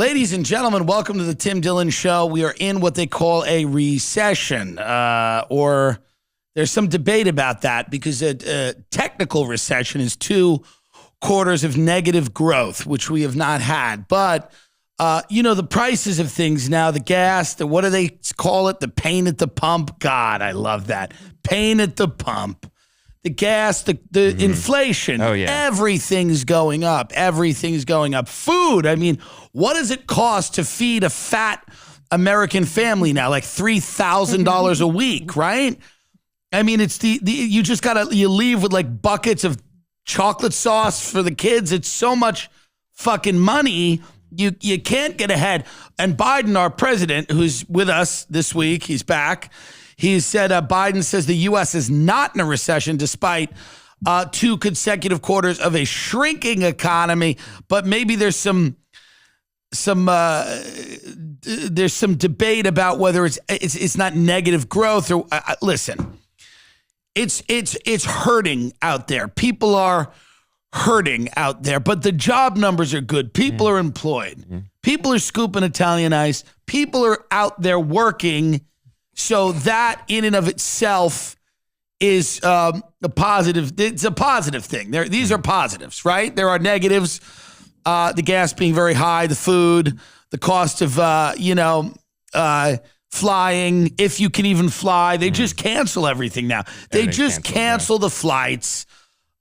Ladies and gentlemen, welcome to the Tim Dillon Show. We are in what they call a recession, or there's some debate about that because a technical recession is 2 quarters of negative growth, which we have not had. But, the prices of things now, the gas, what do they call it? The pain at the pump. God, I love that. Pain at the pump. The gas, the inflation, everything's going up. Everything's going up. Food, I mean, what does it cost to feed a fat American family now? Like $3,000 a week, right? I mean, it's you just you leave with like buckets of chocolate sauce for the kids. It's so much fucking money. You can't get ahead. And Biden, our president, who's with us this week, he's back. He said Biden says the U.S. is not in a recession despite 2 consecutive quarters of a shrinking economy. But maybe there's some debate about whether it's not negative growth or listen. It's hurting out there. People are hurting out there, but the job numbers are good. People are employed. People are scooping Italian ice. People are out there working. So that in and of itself is a positive. It's a positive thing. These are positives, right? There are negatives. The gas being very high, the food, the cost of, flying, if you can even fly. They just cancel everything now. They just cancel the flights.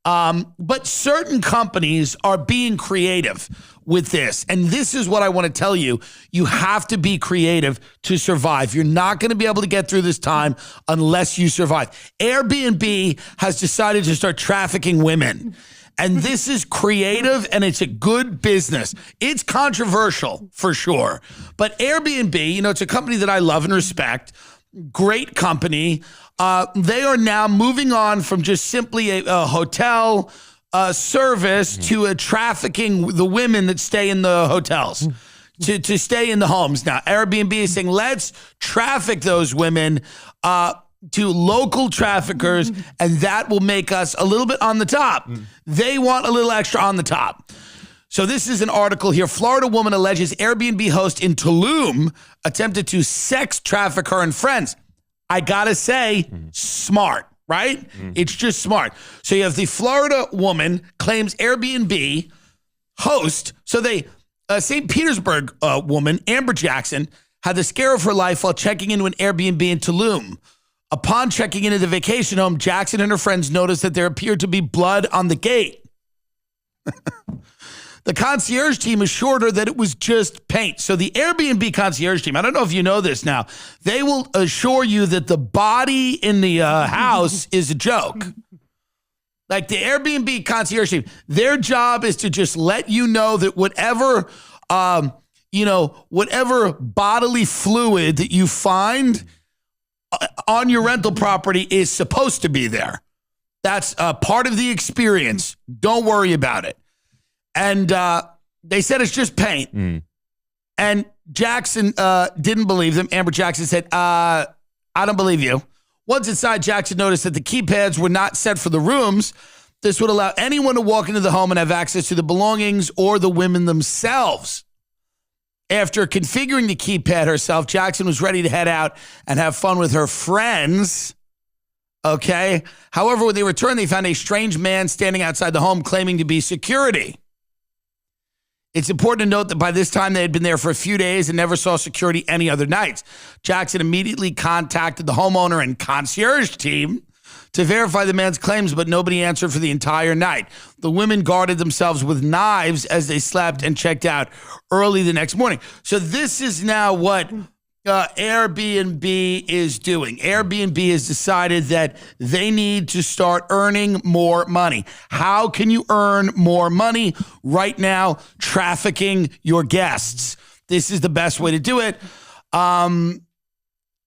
But certain companies are being creative with this. And this is what I want to tell you. You have to be creative to survive. You're not going to be able to get through this time unless you survive. Airbnb has decided to start trafficking women. And this is creative and it's a good business. It's controversial for sure. But Airbnb, it's a company that I love and respect. Great company. They are now moving on from just simply a hotel service to a trafficking the women that stay in the hotels, to stay in the homes. Now, Airbnb is saying, let's traffic those women to local traffickers, and that will make us a little bit on the top. They want a little extra on the top. So this is an article here. Florida woman alleges Airbnb host in Tulum attempted to sex traffic her and friends. I gotta say, smart, right? It's just smart. So you have the Florida woman claims Airbnb host. So St. Petersburg woman, Amber Jackson, had the scare of her life while checking into an Airbnb in Tulum. Upon checking into the vacation home, Jackson and her friends noticed that there appeared to be blood on the gate. The concierge team assured her that it was just paint. So the Airbnb concierge team, I don't know if you know this now, they will assure you that the body in the house is a joke. Like the Airbnb concierge team, their job is to just let you know that whatever bodily fluid that you find on your rental property is supposed to be there. That's part of the experience. Don't worry about it. And they said it's just paint. And Jackson didn't believe them. Amber Jackson said, I don't believe you. Once inside, Jackson noticed that the keypads were not set for the rooms. This would allow anyone to walk into the home and have access to the belongings or the women themselves. After configuring the keypad herself, Jackson was ready to head out and have fun with her friends. Okay. However, when they returned, they found a strange man standing outside the home claiming to be security. It's important to note that by this time they had been there for a few days and never saw security any other nights. Jackson immediately contacted the homeowner and concierge team to verify the man's claims, but nobody answered for the entire night. The women guarded themselves with knives as they slept and checked out early the next morning. So this is now what Airbnb is doing. Airbnb has decided that they need to start earning more money. How can you earn more money? Right now, trafficking your guests. This is the best way to do it.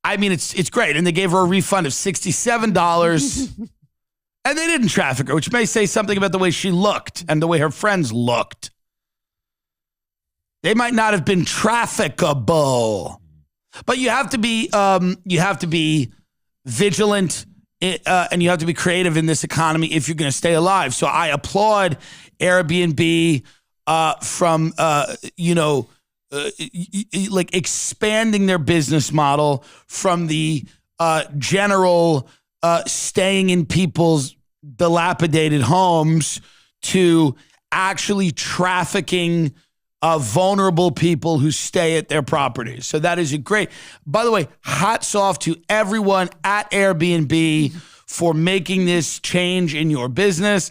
I mean, it's great. And they gave her a refund of $67. And they didn't traffic her, which may say something about the way she looked and the way her friends looked. They might not have been trafficable. But you have to be vigilant and you have to be creative in this economy if you're going to stay alive. So I applaud Airbnb from like expanding their business model from the general staying in people's dilapidated homes to actually trafficking vulnerable people who stay at their properties. So that is a great, by the way, hats off to everyone at Airbnb for making this change in your business.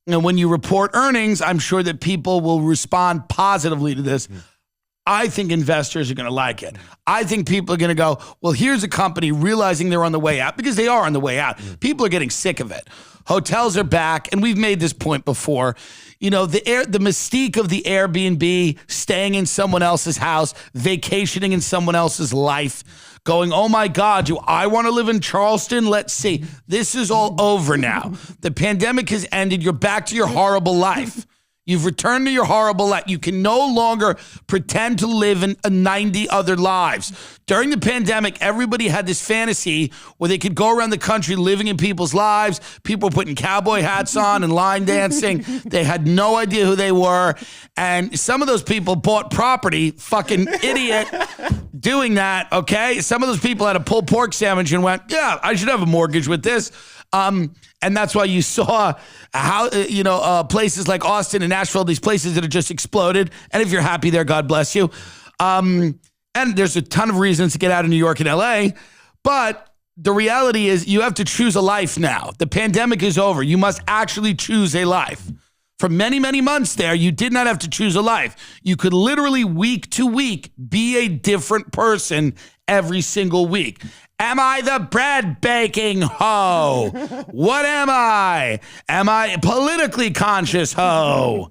And when you report earnings, I'm sure that people will respond positively to this. I think investors are going to like it. I think people are going to go, well, here's a company realizing they're on the way out, because they are on the way out. People are getting sick of it. Hotels are back, and we've made this point before. You know, the mystique of the Airbnb, staying in someone else's house, vacationing in someone else's life, going, oh my God, do I want to live in Charleston? Let's see. This is all over now. The pandemic has ended. You're back to your horrible life. You've returned to your horrible life. You can no longer pretend to live in 90 other lives. During the pandemic, everybody had this fantasy where they could go around the country living in people's lives. People were putting cowboy hats on and line dancing. They had no idea who they were. And some of those people bought property, fucking idiot, doing that, okay? Some of those people had a pulled pork sandwich and went, yeah, I should have a mortgage with this. And that's why you saw how, places like Austin and Nashville, these places that have just exploded. And if you're happy there, God bless you. And there's a ton of reasons to get out of New York and LA. But the reality is you have to choose a life now. The pandemic is over. You must actually choose a life. For many, many months there, you did not have to choose a life. You could literally week to week be a different person every single week. Am I the bread baking hoe? What am I? Am I politically conscious hoe?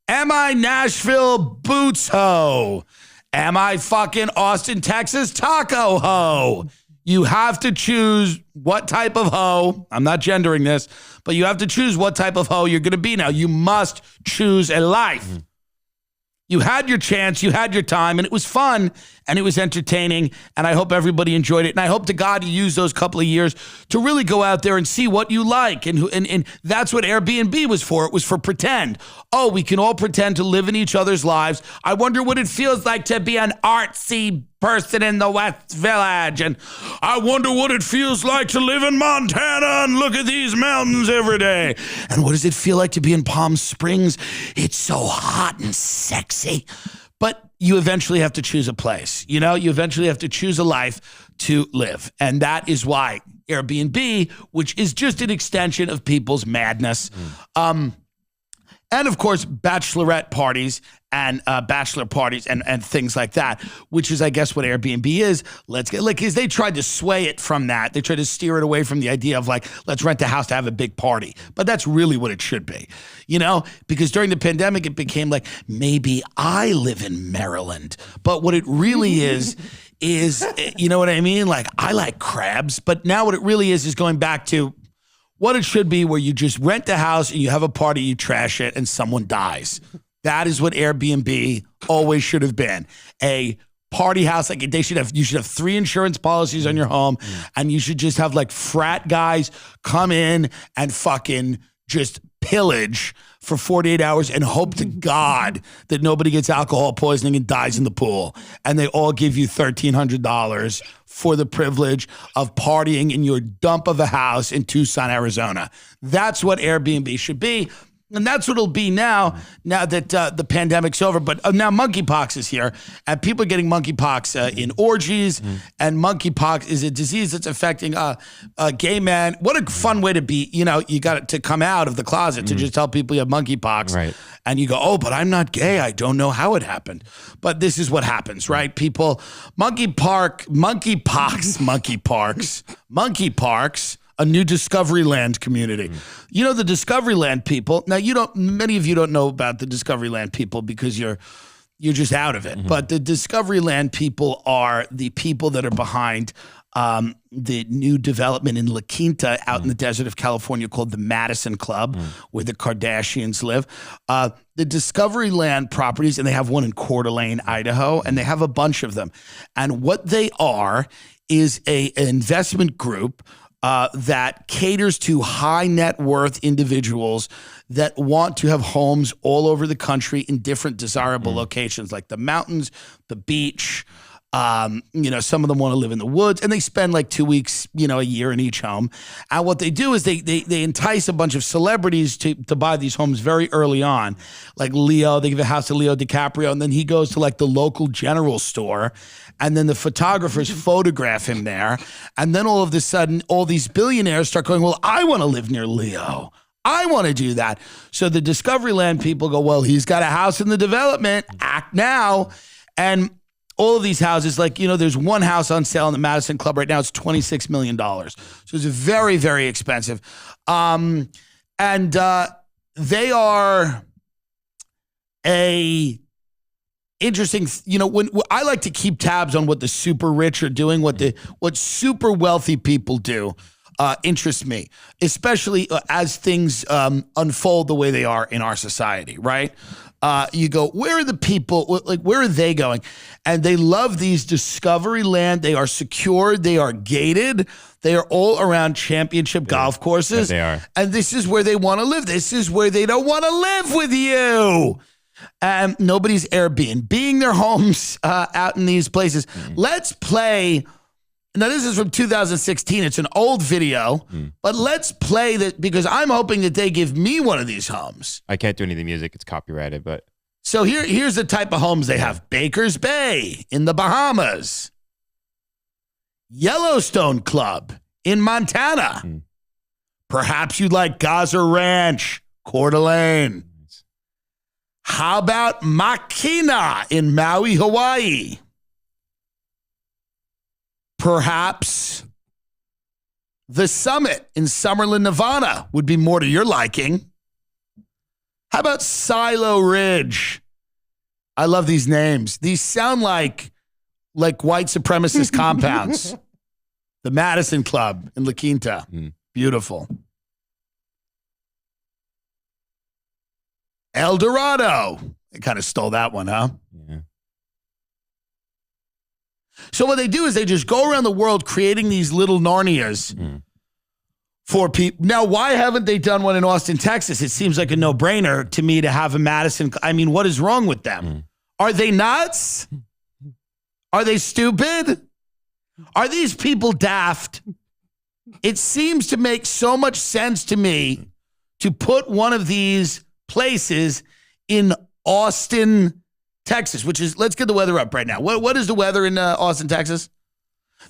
Am I Nashville boots hoe? Am I fucking Austin, Texas taco hoe? You have to choose what type of hoe. I'm not gendering this, but you have to choose what type of hoe you're going to be now. You must choose a life. You had your chance, you had your time, and it was fun, and it was entertaining, and I hope everybody enjoyed it. And I hope to God you use those couple of years to really go out there and see what you like. And that's what Airbnb was for. It was for pretend. Oh, we can all pretend to live in each other's lives. I wonder what it feels like to be an artsy person in the West Village. And I wonder what it feels like to live in Montana and look at these mountains every day. And what does it feel like to be in Palm Springs? It's so hot and sexy. But you eventually have to choose a place. You know, you eventually have to choose a life to live. And that is why Airbnb, which is just an extension of people's madness, and of course, bachelorette parties and bachelor parties and things like that, which is, I guess, what Airbnb is. Because they tried to sway it from that. They tried to steer it away from the idea of like, let's rent a house to have a big party. But that's really what it should be, you know, because during the pandemic, it became like, maybe I live in Maryland. But what it really is, you know what I mean? Like, I like crabs. But now what it really is going back to what it should be, where you just rent the house and you have a party, you trash it, and someone dies. That is what Airbnb always should have been. A party house. Like you should have 3 insurance policies on your home, and you should just have like frat guys come in and fucking just pillage for 48 hours and hope to God that nobody gets alcohol poisoning and dies in the pool. And they all give you $1,300 for the privilege of partying in your dump of a house in Tucson, Arizona. That's what Airbnb should be. And that's what it'll be now that the pandemic's over. But now monkeypox is here, and people are getting monkeypox in orgies, and monkeypox is a disease that's affecting gay men. What a fun way to be, you know, you got to come out of the closet to just tell people you have monkeypox. Right. And you go, oh, but I'm not gay. I don't know how it happened. But this is what happens, right? People, monkeypox, a new Discoveryland community. You know, the Discoveryland people, now many of you don't know about the Discoveryland people because you're just out of it. But the Discoveryland people are the people that are behind the new development in La Quinta out in the desert of California called the Madison Club, where the Kardashians live. The Discoveryland properties, and they have one in Coeur d'Alene, Idaho, and they have a bunch of them. And what they are is an investment group that caters to high net worth individuals that want to have homes all over the country in different desirable locations, like the mountains, the beach. Some of them want to live in the woods, and they spend like 2 weeks, a year in each home. And what they do is they entice a bunch of celebrities to buy these homes very early on. Like Leo, they give a house to Leo DiCaprio, and then he goes to like the local general store, and then the photographers photograph him there. And then all of a sudden, all these billionaires start going, well, I want to live near Leo. I want to do that. So the Discoveryland people go, well, he's got a house in the development. Act now. And all of these houses, like, there's one house on sale in the Madison Club right now. It's $26 million. So it's very, very expensive. And they are a interesting, when I like to keep tabs on what the super rich are doing, what super wealthy people do. Interests me, especially as things unfold the way they are in our society, right? You go, where are the people, like, where are they going? And they love these Discovery Land. They are secured. They are gated. They are all around championship golf courses. They are. And this is where they want to live. This is where they don't want to live with you. Nobody's Airbnb-ing their homes out in these places. Let's play. Now, this is from 2016. It's an old video, but let's play that because I'm hoping that they give me one of these homes. I can't do any of the music. It's copyrighted, but. So here's the type of homes they have. Baker's Bay in the Bahamas. Yellowstone Club in Montana. Perhaps you'd like Gaza Ranch, Coeur d'Alene. How about Makina in Maui, Hawaii? Perhaps the Summit in Summerlin, Nevada would be more to your liking. How about Silo Ridge? I love these names. These sound like white supremacist compounds. The Madison Club in La Quinta. Beautiful. El Dorado. They kind of stole that one, huh? Yeah. So what they do is they just go around the world creating these little Narnias for people. Now, why haven't they done one in Austin, Texas? It seems like a no-brainer to me to have a Madison. I mean, what is wrong with them? Are they nuts? Are they stupid? Are these people daft? It seems to make so much sense to me to put one of these places in Austin, Texas, which is, let's get the weather up right now. What is the weather in Austin, Texas?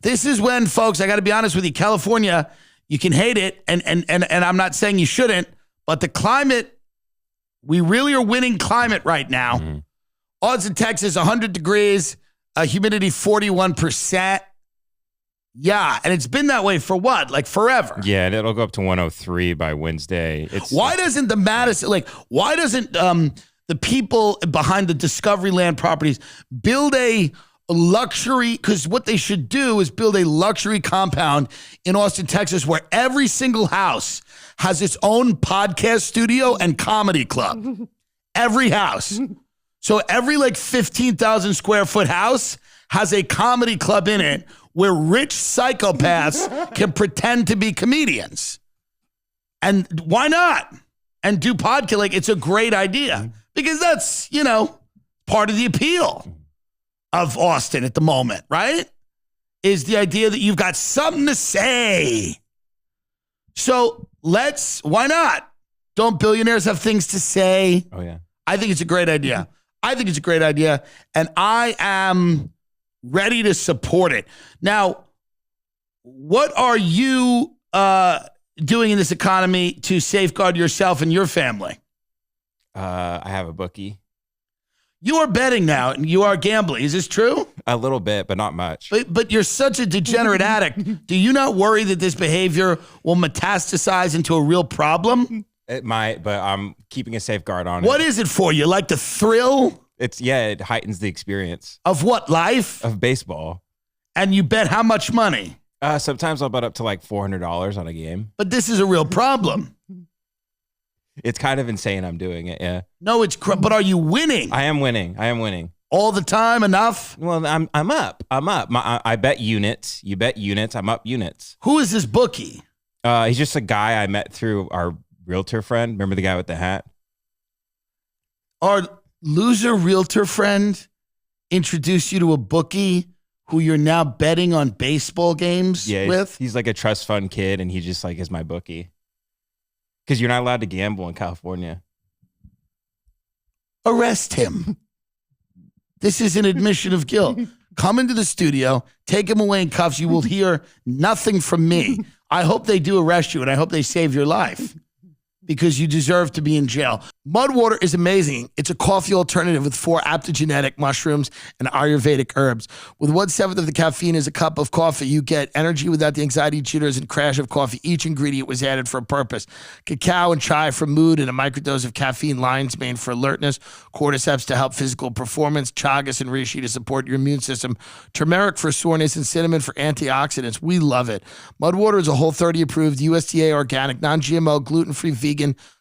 This is when, folks, I got to be honest with you, California, you can hate it, and I'm not saying you shouldn't, but the climate, we really are winning climate right now. Austin, Texas, 100 degrees, humidity 41%. Yeah, and it's been that way for what? Like forever. Yeah, and it'll go up to 103 by Wednesday. Why doesn't the Madison, why doesn't the people behind the Discoveryland properties build a luxury, because what they should do is build a luxury compound in Austin, Texas, where every single house has its own podcast studio and comedy club. Every house. So every 15,000 square foot house has a comedy club in it where rich psychopaths can pretend to be comedians. And why not? And do podcast. It's a great idea because that's, part of the appeal of Austin at the moment, right? Is the idea that you've got something to say. So why not? Don't billionaires have things to say? Oh, yeah. I think it's a great idea. And I am ready to support it. Now, what are you doing in this economy to safeguard yourself and your family? I have a bookie. You are betting now, and you are gambling. Is this true? A little bit, but not much. But you're such a degenerate addict. Do you not worry that this behavior will metastasize into a real problem? It might, but I'm keeping a safeguard on it. What is it for you? Like the thrill? It heightens the experience. Of what, life? Of baseball. And you bet how much money? Sometimes I'll bet up to $400 on a game. But this is a real problem. It's kind of insane I'm doing it, yeah. No, but are you winning? I am winning. All the time, enough? Well, I'm up. I bet units. You bet units. I'm up units. Who is this bookie? He's just a guy I met through our realtor friend. Remember the guy with the hat? Our loser realtor friend introduced you to a bookie who you're now betting on baseball games with? He's like a trust fund kid, and he just like is my bookie. Because you're not allowed to gamble in California. Arrest him. This is an admission of guilt. Come into the studio, take him away in cuffs. You will hear nothing from me. I hope they do arrest you, and I hope they save your life because you deserve to be in jail. Mudwater is amazing. It's a coffee alternative with 4 adaptogenic mushrooms and Ayurvedic herbs. With 1/7 of the caffeine is a cup of coffee, you get energy without the anxiety, jitters, and crash of coffee. Each ingredient was added for a purpose. Cacao and chai for mood, and a microdose of caffeine, lion's mane for alertness, cordyceps to help physical performance, chagas and reishi to support your immune system, turmeric for soreness, and cinnamon for antioxidants. We love it. Mudwater is a Whole30 approved, USDA organic, non-GMO, gluten-free, vegan,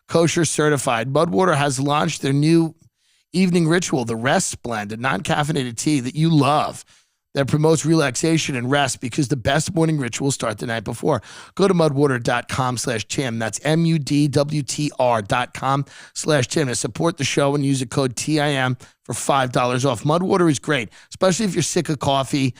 kosher certified. Mudwater has launched their new evening ritual, the Rest Blend, a non-caffeinated tea that you love that promotes relaxation and rest because the best morning rituals start the night before. Go to mudwater.com/Tim. That's MUDWTR.com/Tim to support the show and use the code TIM for $5 off. Mudwater is great, especially if you're sick of coffee.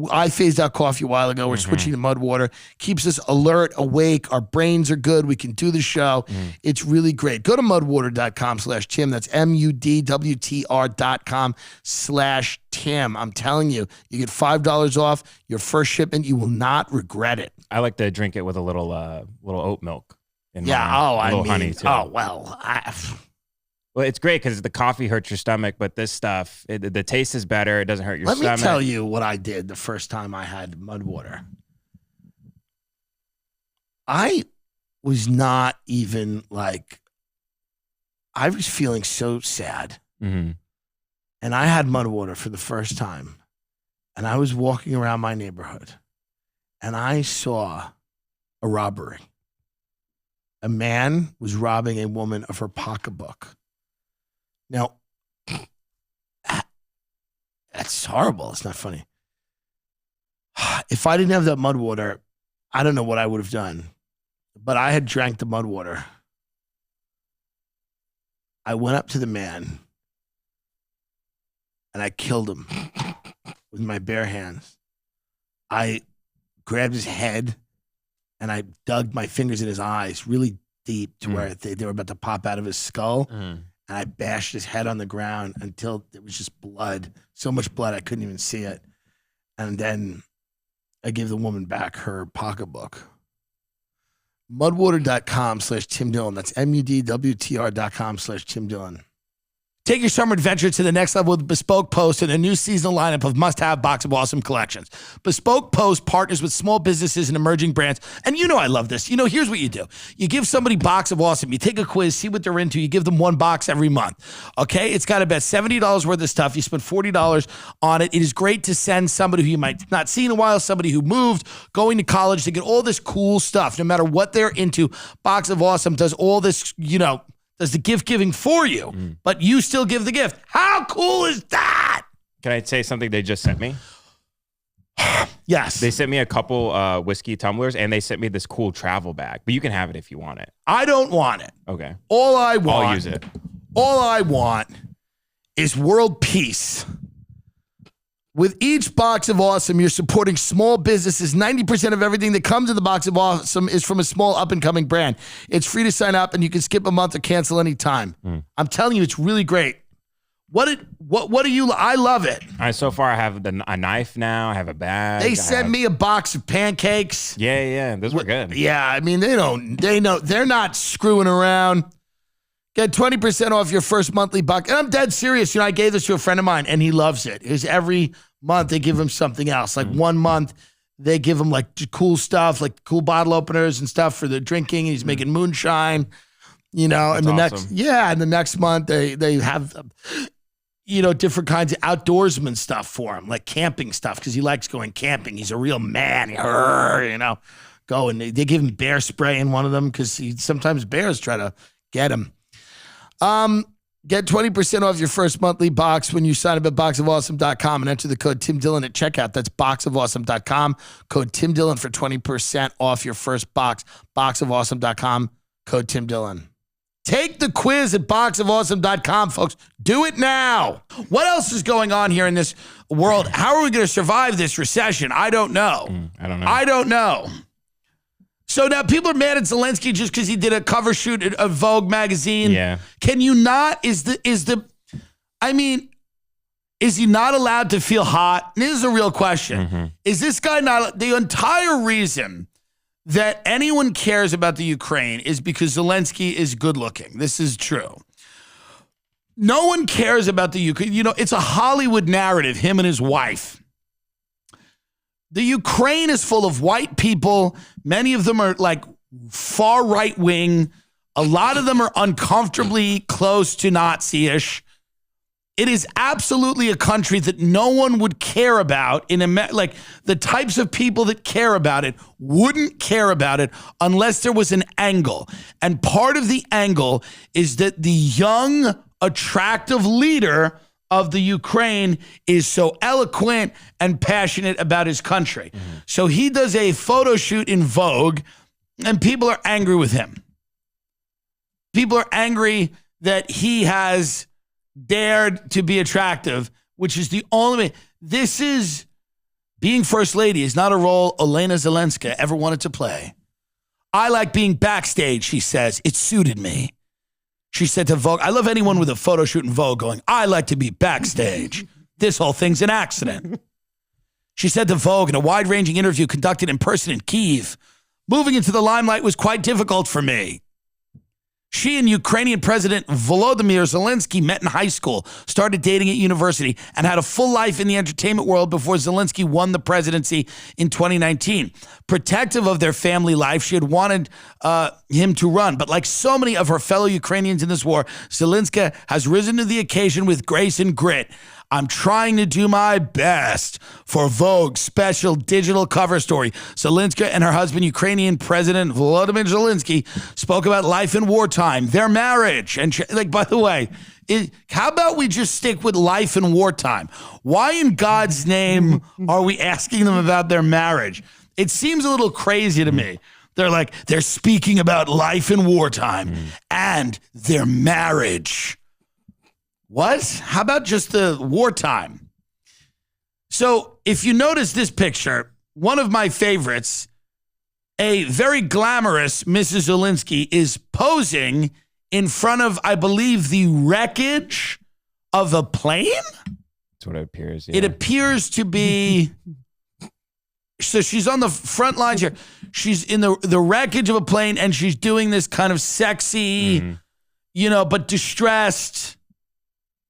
I phased out coffee a while ago. We're switching to Mudwater. Keeps us alert, awake. Our brains are good. We can do the show. It's really great. Go to mudwater.com/Tim. That's MUDWTR.com/Tim. I'm telling you, you get $5 off your first shipment. You will not regret it. I like to drink it with a little oat milk. Honey too. Well, it's great because the coffee hurts your stomach, but this stuff, the taste is better. It doesn't hurt your stomach. Let me tell you what I did the first time I had Mudwater. I was not even like, I was feeling so sad. Mm-hmm. And I had Mudwater for the first time. And I was walking around my neighborhood. And I saw a robbery. A man was robbing a woman of her pocketbook. Now, that's horrible. It's not funny. If I didn't have that Mudwater, I don't know what I would have done. But I had drank the Mudwater. I went up to the man and I killed him with my bare hands. I grabbed his head and I dug my fingers in his eyes really deep to where they were about to pop out of his skull. And I bashed his head on the ground until it was just blood. So much blood I couldn't even see it. And then I gave the woman back her pocketbook. Mudwater.com/Tim Dillon. That's MUDWTR.com/Tim Dillon. Take your summer adventure to the next level with Bespoke Post and a new seasonal lineup of must-have Box of Awesome collections. Bespoke Post partners with small businesses and emerging brands. And you know I love this. You know, here's what you do. You give somebody Box of Awesome. You take a quiz, see what they're into. You give them one box every month. Okay? It's got about $70 worth of stuff. You spend $40 on it. It is great to send somebody who you might not see in a while, somebody who moved, going to college, to get all this cool stuff. No matter what they're into, Box of Awesome does all this, does the gift giving for you, but you still give the gift. How cool is that? Can I say something they just sent me? Yes. They sent me a couple whiskey tumblers, and they sent me this cool travel bag, but you can have it if you want it. I don't want it. Okay. All I want. I'll use it. All I want is world peace. With each Box of Awesome, you're supporting small businesses. 90% of everything that comes in the Box of Awesome is from a small up-and-coming brand. It's free to sign up, and you can skip a month or cancel any time. I'm telling you, it's really great. What do you? I love it. All right, so far I have a knife now. I have a bag. They sent me a box of pancakes. Yeah, those were good. Yeah, I mean they know they're not screwing around. Get 20% off your first monthly box. And I'm dead serious. I gave this to a friend of mine, and he loves it. Because every month they give him something else. Like 1 month, they give him like cool stuff, like cool bottle openers and stuff for the drinking. And he's making moonshine, and That's the next month they have, different kinds of outdoorsman stuff for him, like camping stuff, because he likes going camping. He's a real man, go and they give him bear spray in one of them because sometimes bears try to get him. Get 20% off your first monthly box when you sign up at boxofawesome.com and enter the code Tim Dillon at checkout. That's boxofawesome.com. Code Tim Dillon for 20% off your first box. Boxofawesome.com. Code Tim Dillon. Take the quiz at boxofawesome.com, folks. Do it now. What else is going on here in this world? How are we going to survive this recession? I don't know. I don't know. So now people are mad at Zelensky just because he did a cover shoot at a Vogue magazine. Yeah. Can you not, is he not allowed to feel hot? This is a real question. Is this guy not, the entire reason that anyone cares about the Ukraine is because Zelensky is good looking. This is true. No one cares about the Ukraine. You know, it's a Hollywood narrative, him and his wife. The Ukraine is full of white people. Many of them are like far right wing. A lot of them are uncomfortably close to Nazi-ish. It is absolutely a country that no one would care about like the types of people that care about it wouldn't care about it unless there was an angle. And part of the angle is that the young, attractive leader of the Ukraine is so eloquent and passionate about his country. So he does a photo shoot in Vogue and people are angry with him. People are angry that he has dared to be attractive, which is the only way. This is being first lady is not a role Elena Zelenskyy ever wanted to play. I like being backstage, she says. It suited me. She said to Vogue, I love anyone with a photo shoot in Vogue going, I like to be backstage. This whole thing's an accident. She said to Vogue in a wide-ranging interview conducted in person in Kyiv, moving into the limelight was quite difficult for me. She and Ukrainian President Volodymyr Zelensky met in high school, started dating at university, and had a full life in the entertainment world before Zelensky won the presidency in 2019. Protective of their family life, she had wanted him to run. But like so many of her fellow Ukrainians in this war, Zelenskyy has risen to the occasion with grace and grit. I'm trying to do my best for Vogue's special digital cover story. Zelenskyy and her husband, Ukrainian President Volodymyr Zelensky, spoke about life in wartime, their marriage. And by the way, how about we just stick with life in wartime? Why in God's name are we asking them about their marriage? It seems a little crazy to me. They're speaking about life in wartime and their marriage. What? How about just the wartime? So if you notice this picture, one of my favorites, a very glamorous Mrs. Zelenskyy is posing in front of, I believe, the wreckage of a plane? That's what it appears. Yeah. It appears to be. So she's on the front lines here. She's in the wreckage of a plane and she's doing this kind of sexy, but distressed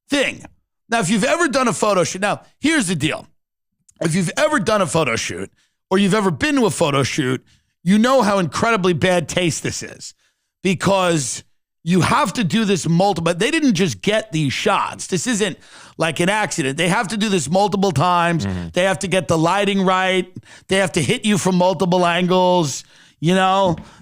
thing. Now, if you've ever done a photo shoot, now here's the deal. If you've ever done a photo shoot or you've ever been to a photo shoot, you know how incredibly bad taste this is because you have to do this multiple. They didn't just get these shots. This isn't like an accident. They have to do this multiple times. They have to get the lighting right. They have to hit you from multiple angles. They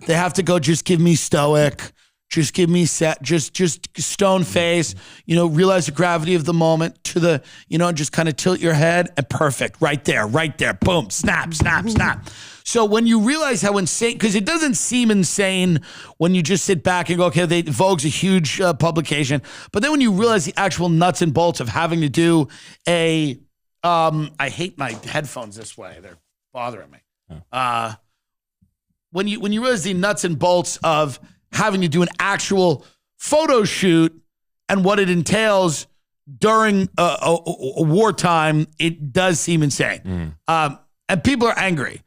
have to go, just give me stoic. Just give me just stone face, realize the gravity of the moment to the, and just kind of tilt your head and perfect. Right there. Boom, snap, snap, snap. So when you realize how insane, because it doesn't seem insane when you just sit back and go, okay, Vogue's a huge publication. But then when you realize the actual nuts and bolts of having to do I hate my headphones this way. They're bothering me. When you realize the nuts and bolts of having to do an actual photo shoot and what it entails during a wartime, it does seem insane. And people are angry.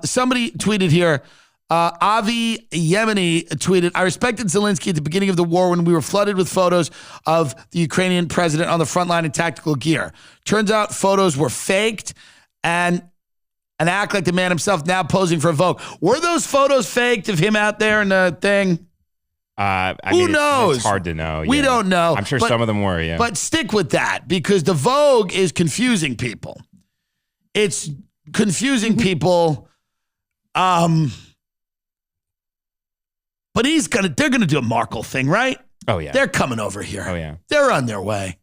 Somebody tweeted here, Avi Yemeni tweeted, I respected Zelensky at the beginning of the war when we were flooded with photos of the Ukrainian president on the front line in tactical gear. Turns out photos were faked and act like the man himself now posing for Vogue. Were those photos faked of him out there in the thing? Who knows? It's hard to know. We don't know. I'm sure some of them were, yeah. But stick with that because the Vogue is confusing people. It's confusing people. But they're going to do a Markle thing, right? Oh, yeah. They're coming over here. Oh, yeah. They're on their way.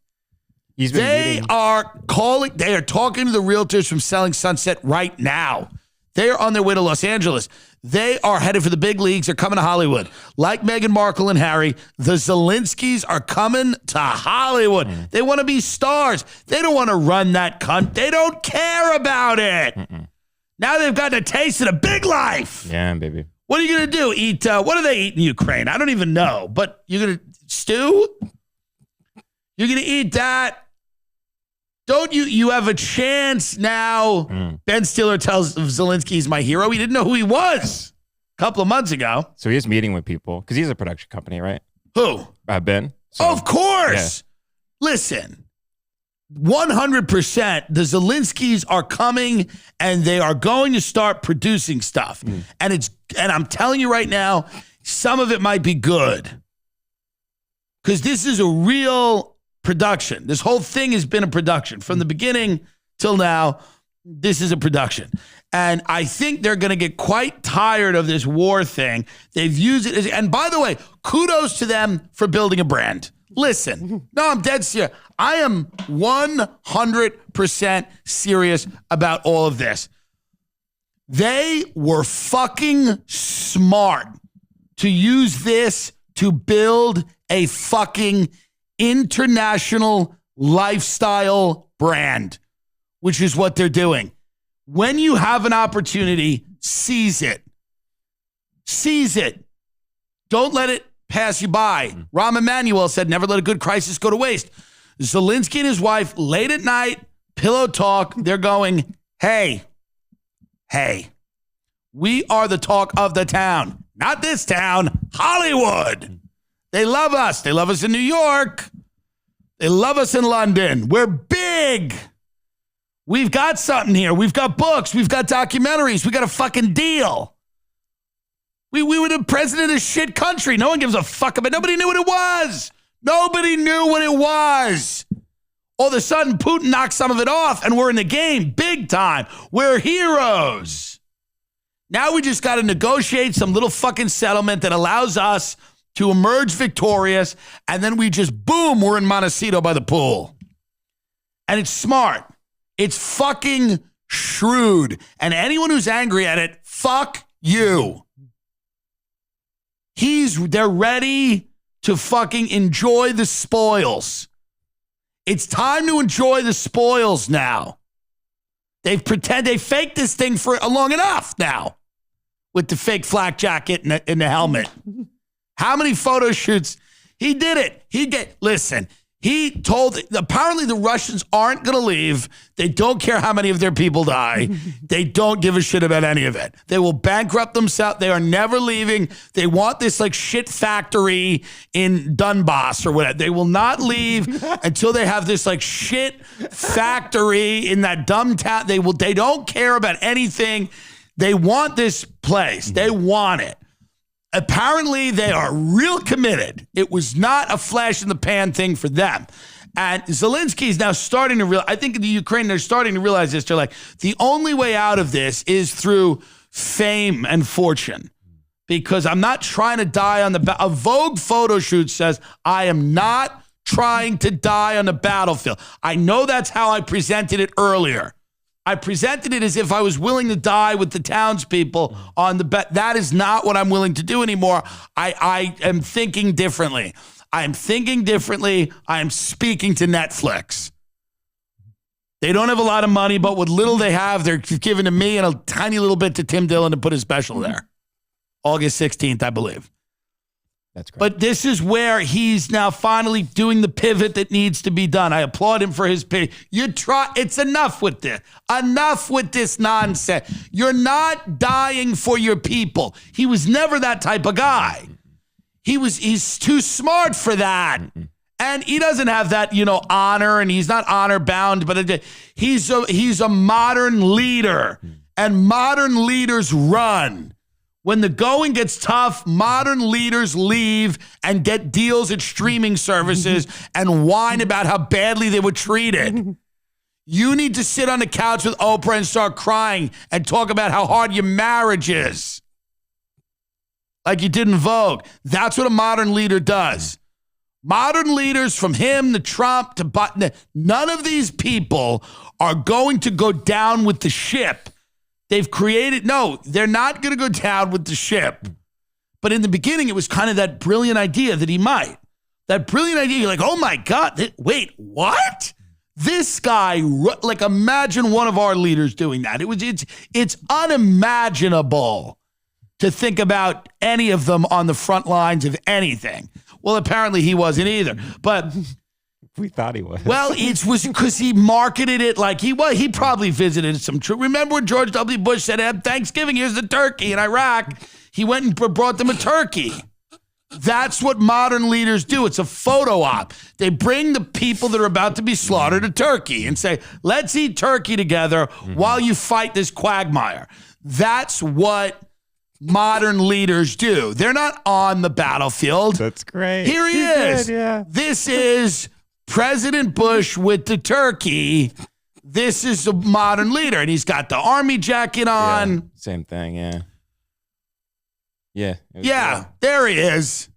They are talking to the realtors from Selling Sunset right now. They are on their way to Los Angeles. They are headed for the big leagues. They're coming to Hollywood. Like Meghan Markle and Harry, the Zelenskys are coming to Hollywood. They want to be stars. They don't want to run that cunt. They don't care about it. Now they've gotten a taste of the big life. Yeah, baby. What are you going to do? Eat? What do they eat in Ukraine? I don't even know. But you're going to stew? You're going to eat that? Don't you have a chance now? Ben Stiller tells Zelensky he's my hero. He didn't know who he was a couple of months ago. So he's meeting with people because he's a production company, right? Who? Ben. So, of course. Yeah. Listen, 100%, the Zelenskys are coming and they are going to start producing stuff. And I'm telling you right now, some of it might be good. Because this is a real production. This whole thing has been a production. From the beginning till now, this is a production. And I think they're going to get quite tired of this war thing. They've used it and by the way, kudos to them for building a brand. Listen, no, I'm dead serious. I am 100% serious about all of this. They were fucking smart to use this to build a fucking international lifestyle brand, which is what they're doing. When you have an opportunity, seize it. Seize it. Don't let it pass you by. Rahm Emanuel said, never let a good crisis go to waste. Zelensky and his wife, late at night, pillow talk, they're going, hey, we are the talk of the town. Not this town, Hollywood. They love us. They love us in New York. They love us in London. We're big. We've got something here. We've got books. We've got documentaries. We got a fucking deal. We were the president of a shit country. No one gives a fuck about it. Nobody knew what it was. Nobody knew what it was. All of a sudden, Putin knocked some of it off, and we're in the game big time. We're heroes. Now we just got to negotiate some little fucking settlement that allows us to emerge victorious, and then we just, boom, we're in Montecito by the pool. And it's smart. It's fucking shrewd. And anyone who's angry at it, fuck you. They're ready to fucking enjoy the spoils. It's time to enjoy the spoils now. They faked this thing for long enough now with the fake flak jacket and the helmet. How many photo shoots? He did it. Listen, apparently the Russians aren't going to leave. They don't care how many of their people die. They don't give a shit about any of it. They will bankrupt themselves. They are never leaving. They want this like shit factory in Donbass or whatever. They will not leave until they have this like shit factory in that dumb town. They don't care about anything. They want this place. They want it. Apparently, they are real committed. It was not a flash in the pan thing for them. And Zelensky is now starting to realize, I think in the Ukraine, they're starting to realize this. They're like, the only way out of this is through fame and fortune. Because I'm not trying to die on a Vogue photo shoot says, I am not trying to die on the battlefield. I know that's how I presented it earlier. I presented it as if I was willing to die with the townspeople on the bet. That is not what I'm willing to do anymore. I am thinking differently. I am thinking differently. I am speaking to Netflix. They don't have a lot of money, but what little they have, they're giving to me and a tiny little bit to Tim Dillon to put his special there. August 16th, I believe. That's great. But this is where he's now finally doing the pivot that needs to be done. I applaud him for his pivot. It's enough with this. Enough with this nonsense. You're not dying for your people. He was never that type of guy. He's too smart for that. And he doesn't have that, honor, and he's not honor bound, but he's a modern leader. And modern leaders run. When the going gets tough, modern leaders leave and get deals at streaming services and whine about how badly they were treated. You need to sit on the couch with Oprah and start crying and talk about how hard your marriage is. Like you did in Vogue. That's what a modern leader does. Modern leaders from him to Trump to Biden, none of these people are going to go down with the ship. They've created, no, they're not going to go down with the ship. But in the beginning, it was kind of that brilliant idea that he might. That brilliant idea, you're like, oh my God, wait, what? This guy, like imagine one of our leaders doing that. It's unimaginable to think about any of them on the front lines of anything. Well, apparently he wasn't either, but we thought he was. Well, it was because he marketed it like he was. He probably visited some troops. Remember when George W. Bush said, Thanksgiving, here's the turkey in Iraq? He went and brought them a turkey. That's what modern leaders do. It's a photo op. They bring the people that are about to be slaughtered a turkey and say, let's eat turkey together while you fight this quagmire. That's what modern leaders do. They're not on the battlefield. That's great. Here he is. Good, yeah. This is President Bush with the turkey. This is a modern leader. And he's got the army jacket on. Yeah, same thing, yeah. Yeah. Yeah, there he is.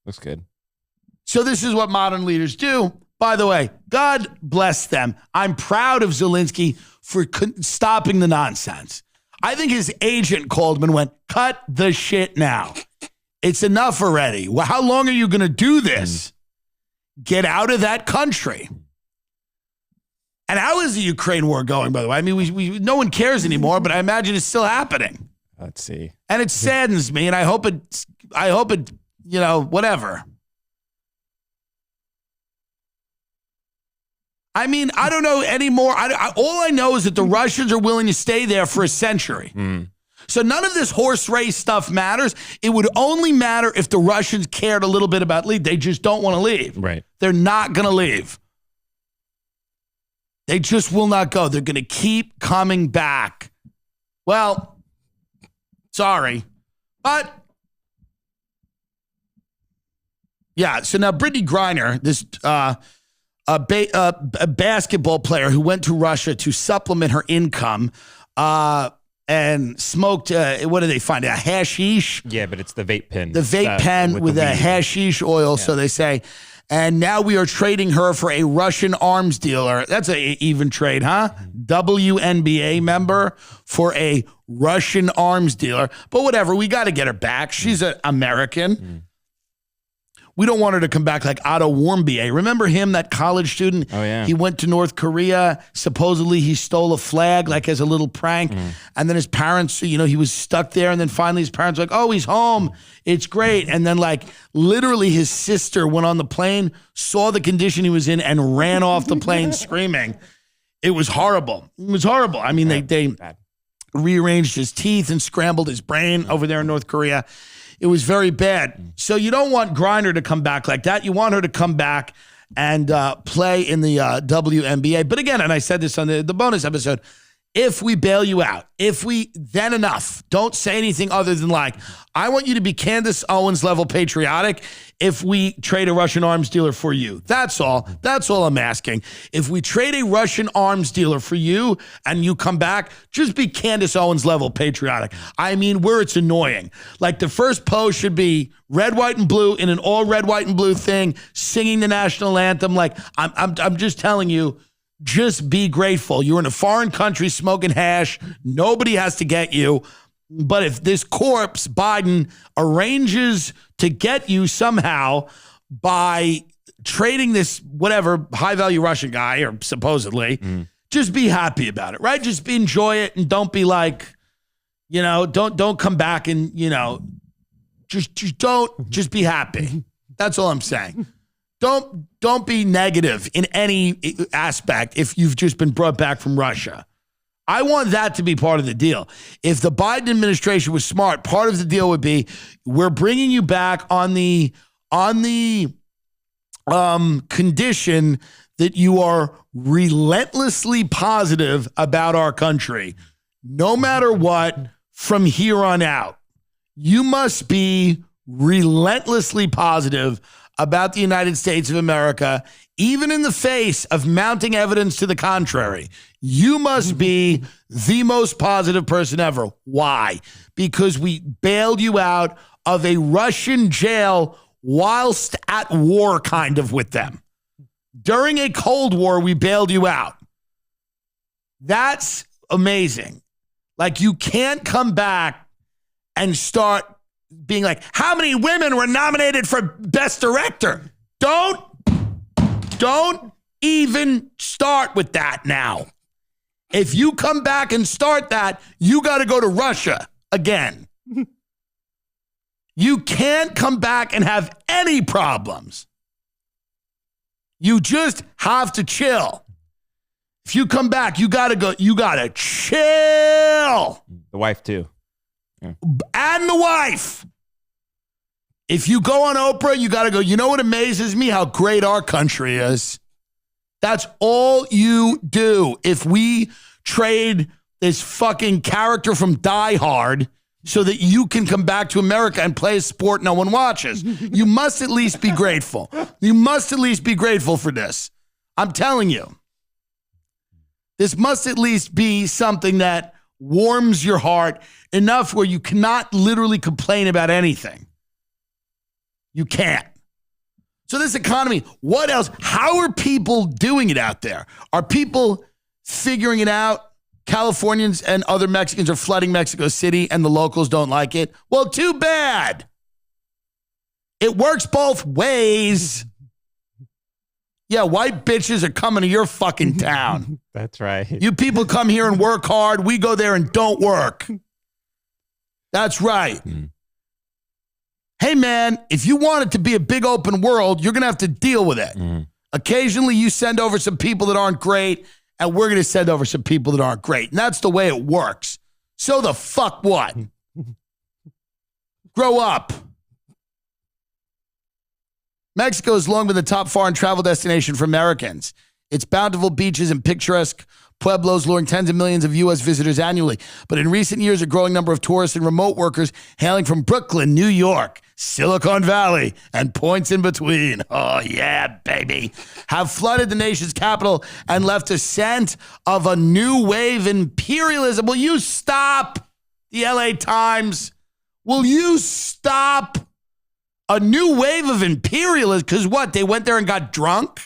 Looks good. So this is what modern leaders do. By the way, God bless them. I'm proud of Zelenskyy for stopping the nonsense. I think his agent called him and went, cut the shit now. It's enough already. Well, how long are you going to do this? Get out of that country. And how is the Ukraine war going, by the way? I mean, we no one cares anymore, but I imagine it's still happening. Let's see. And it saddens me, and I hope it, whatever. I mean, I don't know anymore. All I know is that the Russians are willing to stay there for a century. So none of this horse race stuff matters. It would only matter if the Russians cared a little bit about leave. They just don't want to leave. Right. They're not going to leave. They just will not go. They're going to keep coming back. Well, sorry. But, yeah, so now Brittney Griner, this a basketball player who went to Russia to supplement her income and smoked, what do they find? A hashish? Yeah, but it's the vape pen. The vape pen with a hashish oil, yeah. So they say. And now we are trading her for a Russian arms dealer. That's an even trade, huh? WNBA member for a Russian arms dealer. But whatever, we got to get her back. She's an American. We don't want her to come back like Otto Warmbier. Remember him, that college student? Oh, yeah. He went to North Korea. Supposedly he stole a flag like as a little prank. And then his parents, he was stuck there. And then finally his parents were like, oh, he's home. It's great. And then like literally his sister went on the plane, saw the condition he was in and ran off the plane screaming. It was horrible. It was horrible. I mean, they rearranged his teeth and scrambled his brain over there in North Korea. It was very bad. So you don't want Griner to come back like that. You want her to come back and play in the WNBA. But again, and I said this on the bonus episode, if we bail you out, then enough. Don't say anything other than like, I want you to be Candace Owens level patriotic if we trade a Russian arms dealer for you. That's all. That's all I'm asking. If we trade a Russian arms dealer for you and you come back, just be Candace Owens level patriotic. I mean, where it's annoying. Like the first post should be red, white, and blue in an all red, white, and blue thing, singing the national anthem. Like I'm just telling you, just be grateful. You're in a foreign country smoking hash. Nobody has to get you. But if this corpse, Biden, arranges to get you somehow by trading this whatever high-value Russian guy, or supposedly, just be happy about it, right? Just enjoy it and don't be like, don't come back and, just be happy. That's all I'm saying. Don't be negative in any aspect if you've just been brought back from Russia. I want that to be part of the deal. If the Biden administration was smart, part of the deal would be we're bringing you back on the condition that you are relentlessly positive about our country. No matter what, from here on out, you must be relentlessly positive about the United States of America, even in the face of mounting evidence to the contrary. You must be the most positive person ever. Why? Because we bailed you out of a Russian jail whilst at war kind of with them. During a Cold War, we bailed you out. That's amazing. Like, you can't come back and start being like, how many women were nominated for Best Director? Don't even start with that now. If you come back and start that, you got to go to Russia again. You can't come back and have any problems. You just have to chill. If you come back, you got to chill. The wife too. Yeah. And the wife. If you go on Oprah, you got to go, you know what amazes me? How great our country is. That's all you do. If we trade this fucking character from Die Hard so that you can come back to America and play a sport no one watches, you must at least be grateful. You must at least be grateful for this. I'm telling you. This must at least be something that warms your heart enough where you cannot literally complain about anything. You can't. So this economy, what else? How are people doing it out there? Are people figuring it out? Californians and other Mexicans are flooding Mexico City and the locals don't like it. Well, too bad. It works both ways. Yeah, white bitches are coming to your fucking town. That's right. You people come here and work hard. We go there and don't work. That's right. Hey, man, if you want it to be a big open world, you're going to have to deal with it. Occasionally, you send over some people that aren't great, and we're going to send over some people that aren't great. And that's the way it works. So the fuck what? Grow up. Mexico has long been the top foreign travel destination for Americans. Its bountiful beaches and picturesque pueblos luring tens of millions of U.S. visitors annually. But in recent years, a growing number of tourists and remote workers hailing from Brooklyn, New York, Silicon Valley, and points in between, oh yeah, baby, have flooded the nation's capital and left a scent of a new wave imperialism. Will you stop, the LA Times? Will you stop? A new wave of imperialism? Because what, they went there and got drunk?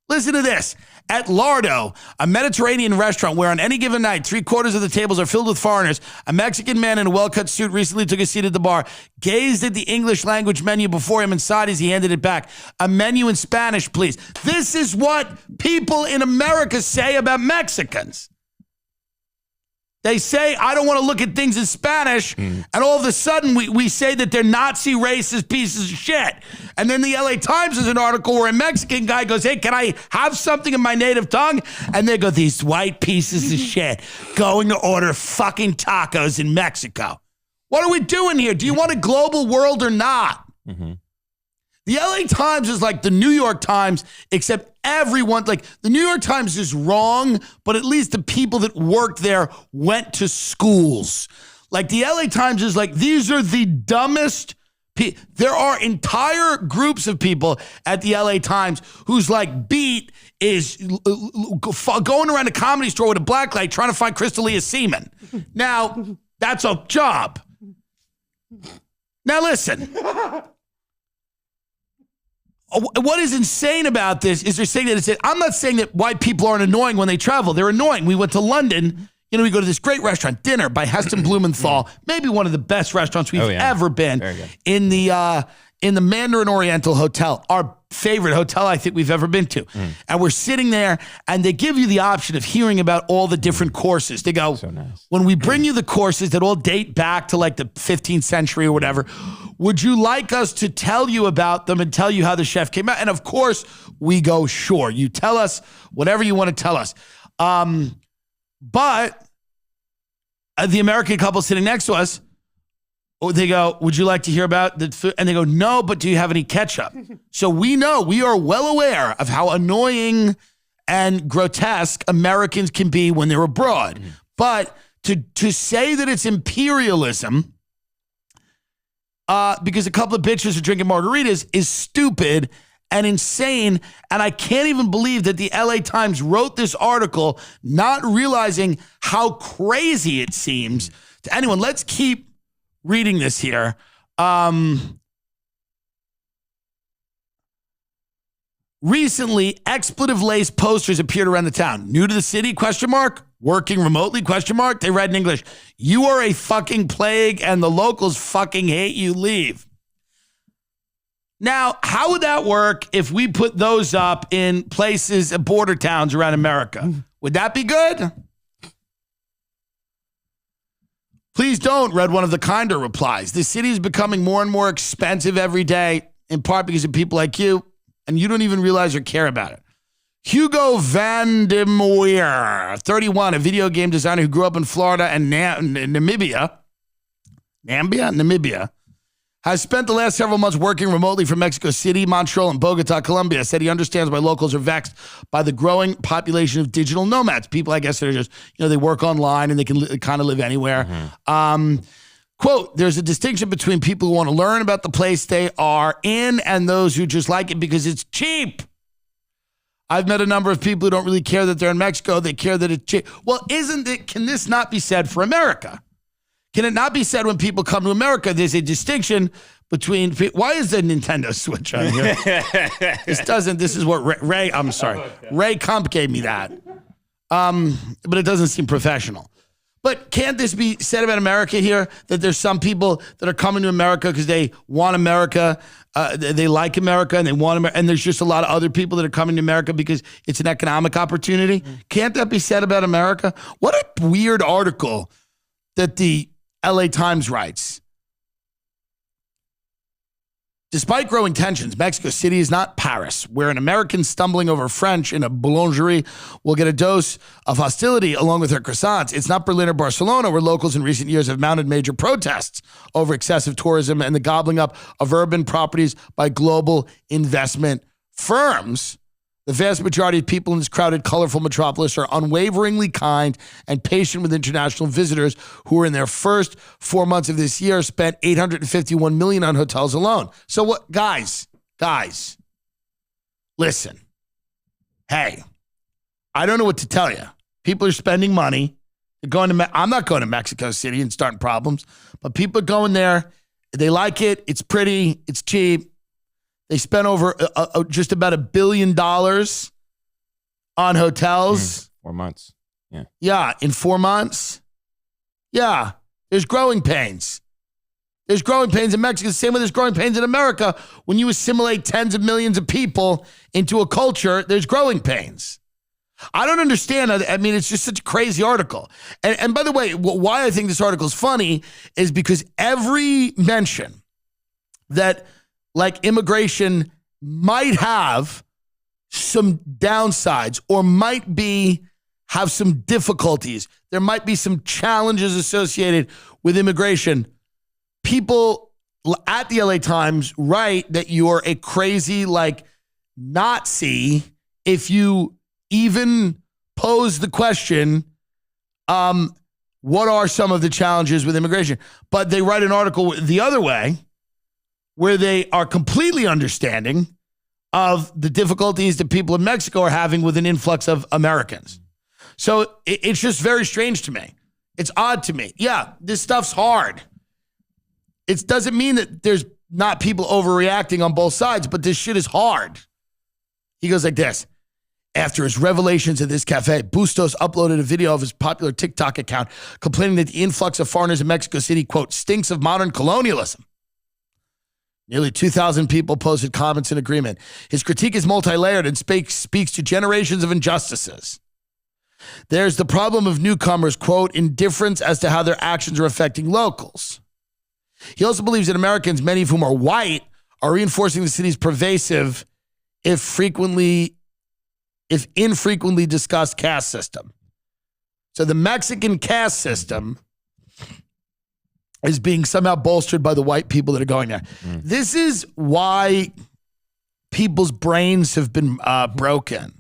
Listen to this. At Lardo, a Mediterranean restaurant where on any given night, 3/4 of the tables are filled with foreigners, a Mexican man in a well-cut suit recently took a seat at the bar, gazed at the English language menu before him and sighed as he handed it back. A menu in Spanish, please. This is what people in America say about Mexicans. They say, I don't want to look at things in Spanish, and all of a sudden we say that they're Nazi racist pieces of shit. And then the LA Times has an article where a Mexican guy goes, hey, can I have something in my native tongue? And they go, these white pieces of shit going to order fucking tacos in Mexico. What are we doing here? Do you want a global world or not? The LA Times is like the New York Times, except everyone, like the New York Times is wrong, but at least the people that worked there went to schools. Like the LA Times is like, these are the dumbest people. There are entire groups of people at the LA Times whose like beat is going around a comedy store with a black light trying to find Crystalia semen. Now, that's a job. Now listen. What is insane about this is they're saying that I'm not saying that white people aren't annoying when they travel. They're annoying. We went to London. You know, we go to this great restaurant, Dinner by Heston Blumenthal, maybe one of the best restaurants we've ever been in the Mandarin Oriental Hotel, our favorite hotel I think we've ever been to. And we're sitting there and they give you the option of hearing about all the different courses. They go, so nice. When we bring you the courses that all date back to like the 15th century or whatever, would you like us to tell you about them and tell you how the chef came out? And of course we go, sure, you tell us whatever you want to tell us. But the American couple sitting next to us, they go, would you like to hear about the food? And they go, no, but do you have any ketchup? So we know, we are well aware of how annoying and grotesque Americans can be when they're abroad. But to say that it's imperialism because a couple of bitches are drinking margaritas is stupid and insane. And I can't even believe that the LA Times wrote this article not realizing how crazy it seems to anyone. Let's keep reading this here. Recently, expletive-laced posters appeared around the town. New to the city, question mark? Working remotely, question mark? They read in English. You are a fucking plague and the locals fucking hate you, leave. Now, how would that work if we put those up in places, border towns around America? Would that be good? Please don't, read one of the kinder replies. The city is becoming more and more expensive every day, in part because of people like you, and you don't even realize or care about it. Hugo Van de Moer, 31, a video game designer who grew up in Florida and Namibia, has spent the last several months working remotely from Mexico City, Montreal, and Bogota, Colombia. Said he understands why locals are vexed by the growing population of digital nomads. People, I guess, that are just, they work online and they can kind of live anywhere. Mm-hmm. Quote, there's a distinction between people who want to learn about the place they are in and those who just like it because it's cheap. I've met a number of people who don't really care that they're in Mexico. They care that it's cheap. Well, can this not be said for America? Can it not be said when people come to America, there's a distinction between, why is the Nintendo Switch on here? This is what Ray Kump gave me that. But it doesn't seem professional. But can't this be said about America here, that there's some people that are coming to America because they want America, they like America, and they want America, and there's just a lot of other people that are coming to America because it's an economic opportunity? Can't that be said about America? What a weird article that the LA Times writes. Despite growing tensions, Mexico City is not Paris, where an American stumbling over French in a boulangerie will get a dose of hostility along with her croissants. It's not Berlin or Barcelona, where locals in recent years have mounted major protests over excessive tourism and the gobbling up of urban properties by global investment firms. The vast majority of people in this crowded, colorful metropolis are unwaveringly kind and patient with international visitors who, in their first 4 months of this year, spent $851 million on hotels alone. So what, guys, listen. Hey, I don't know what to tell you. People are spending money. I'm not going to Mexico City and starting problems, but people are going there. They like it. It's pretty. It's cheap. They spent over just about $1 billion on hotels. 4 months. Yeah. Yeah, in 4 months. Yeah, there's growing pains. There's growing pains in Mexico. The same way there's growing pains in America. When you assimilate tens of millions of people into a culture, there's growing pains. I don't understand. I mean, it's just such a crazy article. And by the way, why I think this article is funny is because every mention that immigration might have some downsides or might have some difficulties. There might be some challenges associated with immigration. People at the LA Times write that you're a crazy Nazi if you even pose the question, what are some of the challenges with immigration? But they write an article the other way, where they are completely understanding of the difficulties that people in Mexico are having with an influx of Americans. So it's just very strange to me. It's odd to me. Yeah, this stuff's hard. It doesn't mean that there's not people overreacting on both sides, but this shit is hard. He goes like this. After his revelations at this cafe, Bustos uploaded a video of his popular TikTok account complaining that the influx of foreigners in Mexico City, quote, stinks of modern colonialism. Nearly 2,000 people posted comments in agreement. His critique is multi-layered and speaks to generations of injustices. There's the problem of newcomers, quote, indifference as to how their actions are affecting locals. He also believes that Americans, many of whom are white, are reinforcing the city's pervasive, if infrequently discussed caste system. So the Mexican caste system is being somehow bolstered by the white people that are going there. This is why people's brains have been broken.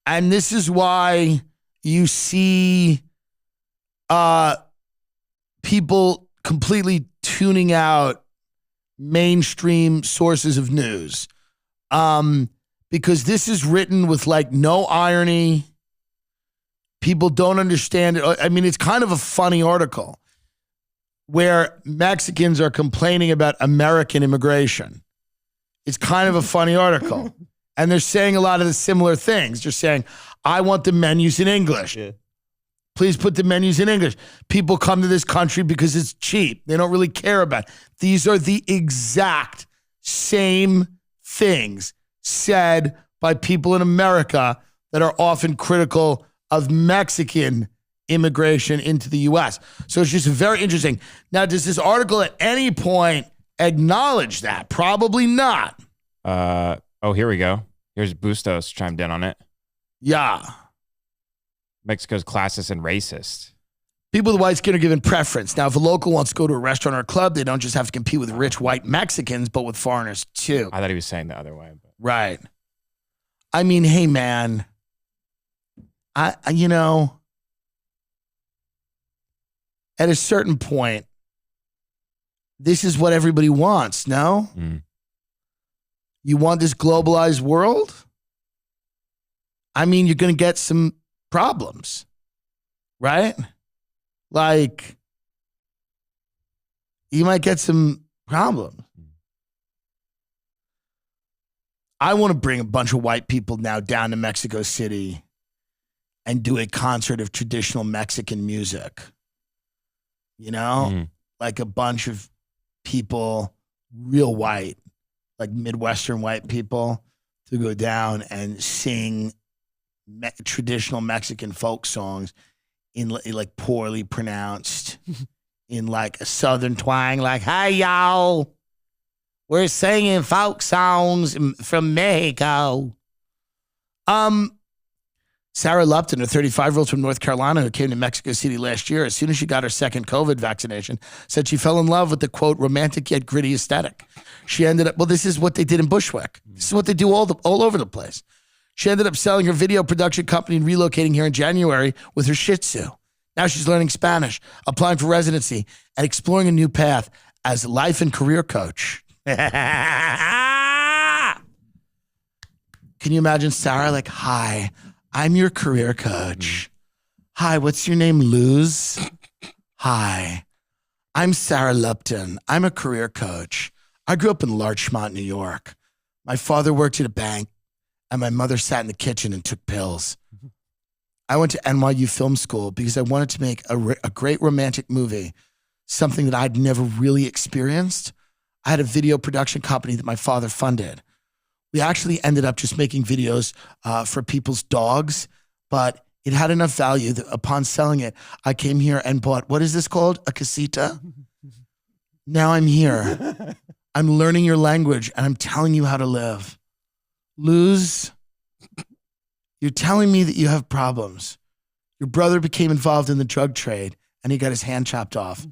And this is why you see people completely tuning out mainstream sources of news. Because this is written with no irony. People don't understand it. I mean, it's kind of a funny article where Mexicans are complaining about American immigration. It's kind of a funny article. And they're saying a lot of the similar things. They're saying, I want the menus in English. Yeah. Please put the menus in English. People come to this country because it's cheap. They don't really care about it. These are the exact same things said by people in America that are often critical of Mexican immigration into the U.S. So it's just very interesting. Now, does this article at any point acknowledge that? Probably not. Oh, here we go. Here's Bustos chimed in on it. Yeah. Mexico's classist and racist. People with white skin are given preference. Now, if a local wants to go to a restaurant or a club, they don't just have to compete with rich white Mexicans, but with foreigners too. I thought he was saying the other way. But. Right. I mean, hey, man, at a certain point, this is what everybody wants, no? Mm. You want this globalized world? I mean, you're going to get some problems, right? Like, you might get some problems. I want to bring a bunch of white people now down to Mexico City and do a concert of traditional Mexican music. Like a bunch of people, real white, like Midwestern white people, to go down and sing traditional Mexican folk songs in like poorly pronounced, in like a Southern twang, like, hey, y'all, we're singing folk songs from Mexico. Sarah Lupton, a 35-year-old from North Carolina who came to Mexico City last year, as soon as she got her second COVID vaccination, said she fell in love with the, quote, romantic yet gritty aesthetic. She ended up, this is what they did in Bushwick. This is what they do all over the place. She ended up selling her video production company and relocating here in January with her Shih Tzu. Now she's learning Spanish, applying for residency, and exploring a new path as life and career coach. Can you imagine Sarah like, hi, I'm your career coach. Hi, what's your name, Luz? Hi, I'm Sarah Lupton. I'm a career coach. I grew up in Larchmont, New York. My father worked at a bank, and my mother sat in the kitchen and took pills. I went to NYU Film School because I wanted to make a great romantic movie, something that I'd never really experienced. I had a video production company that my father funded. We actually ended up just making videos for people's dogs, but it had enough value that upon selling it, I came here and bought, what is this called? A casita? Now I'm here. I'm learning your language and I'm telling you how to live. Luz, you're telling me that you have problems. Your brother became involved in the drug trade and he got his hand chopped off.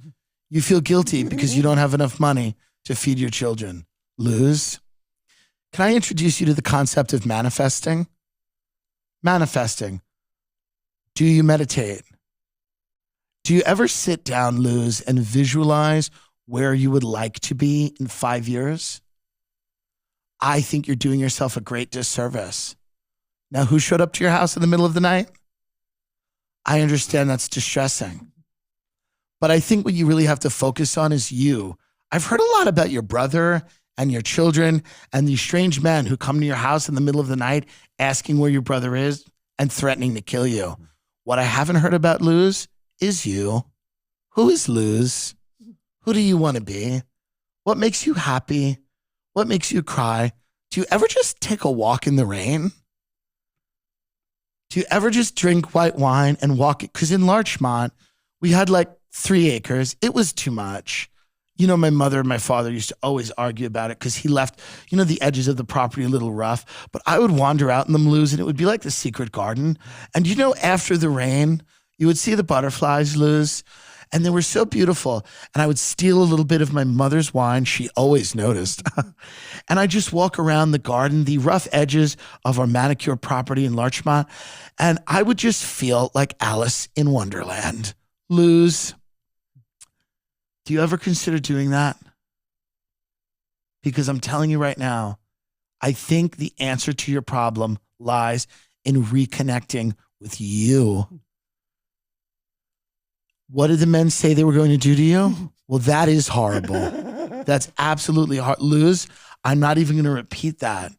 You feel guilty because you don't have enough money to feed your children. Luz, can I introduce you to the concept of manifesting? Manifesting. Do you meditate? Do you ever sit down, Luz, and visualize where you would like to be in 5 years? I think you're doing yourself a great disservice. Now, who showed up to your house in the middle of the night? I understand that's distressing. But I think what you really have to focus on is you. I've heard a lot about your brother and your children and these strange men who come to your house in the middle of the night asking where your brother is and threatening to kill you. What I haven't heard about, Luz, is you. Who is Luz? Who do you want to be? What makes you happy? What makes you cry? Do you ever just take a walk in the rain? Do you ever just drink white wine and walk? Because in Larchmont, we had like 3 acres. It was too much. My mother and my father used to always argue about it because he left, the edges of the property a little rough. But I would wander out in them, Luz, and it would be like the secret garden. And after the rain, you would see the butterflies, Luz, and they were so beautiful. And I would steal a little bit of my mother's wine. She always noticed. And I'd just walk around the garden, the rough edges of our manicure property in Larchmont, and I would just feel like Alice in Wonderland. Luz, do you ever consider doing that? Because I'm telling you right now, I think the answer to your problem lies in reconnecting with you. What did the men say they were going to do to you? Well, that is horrible. That's absolutely hard. Luz, I'm not even going to repeat that.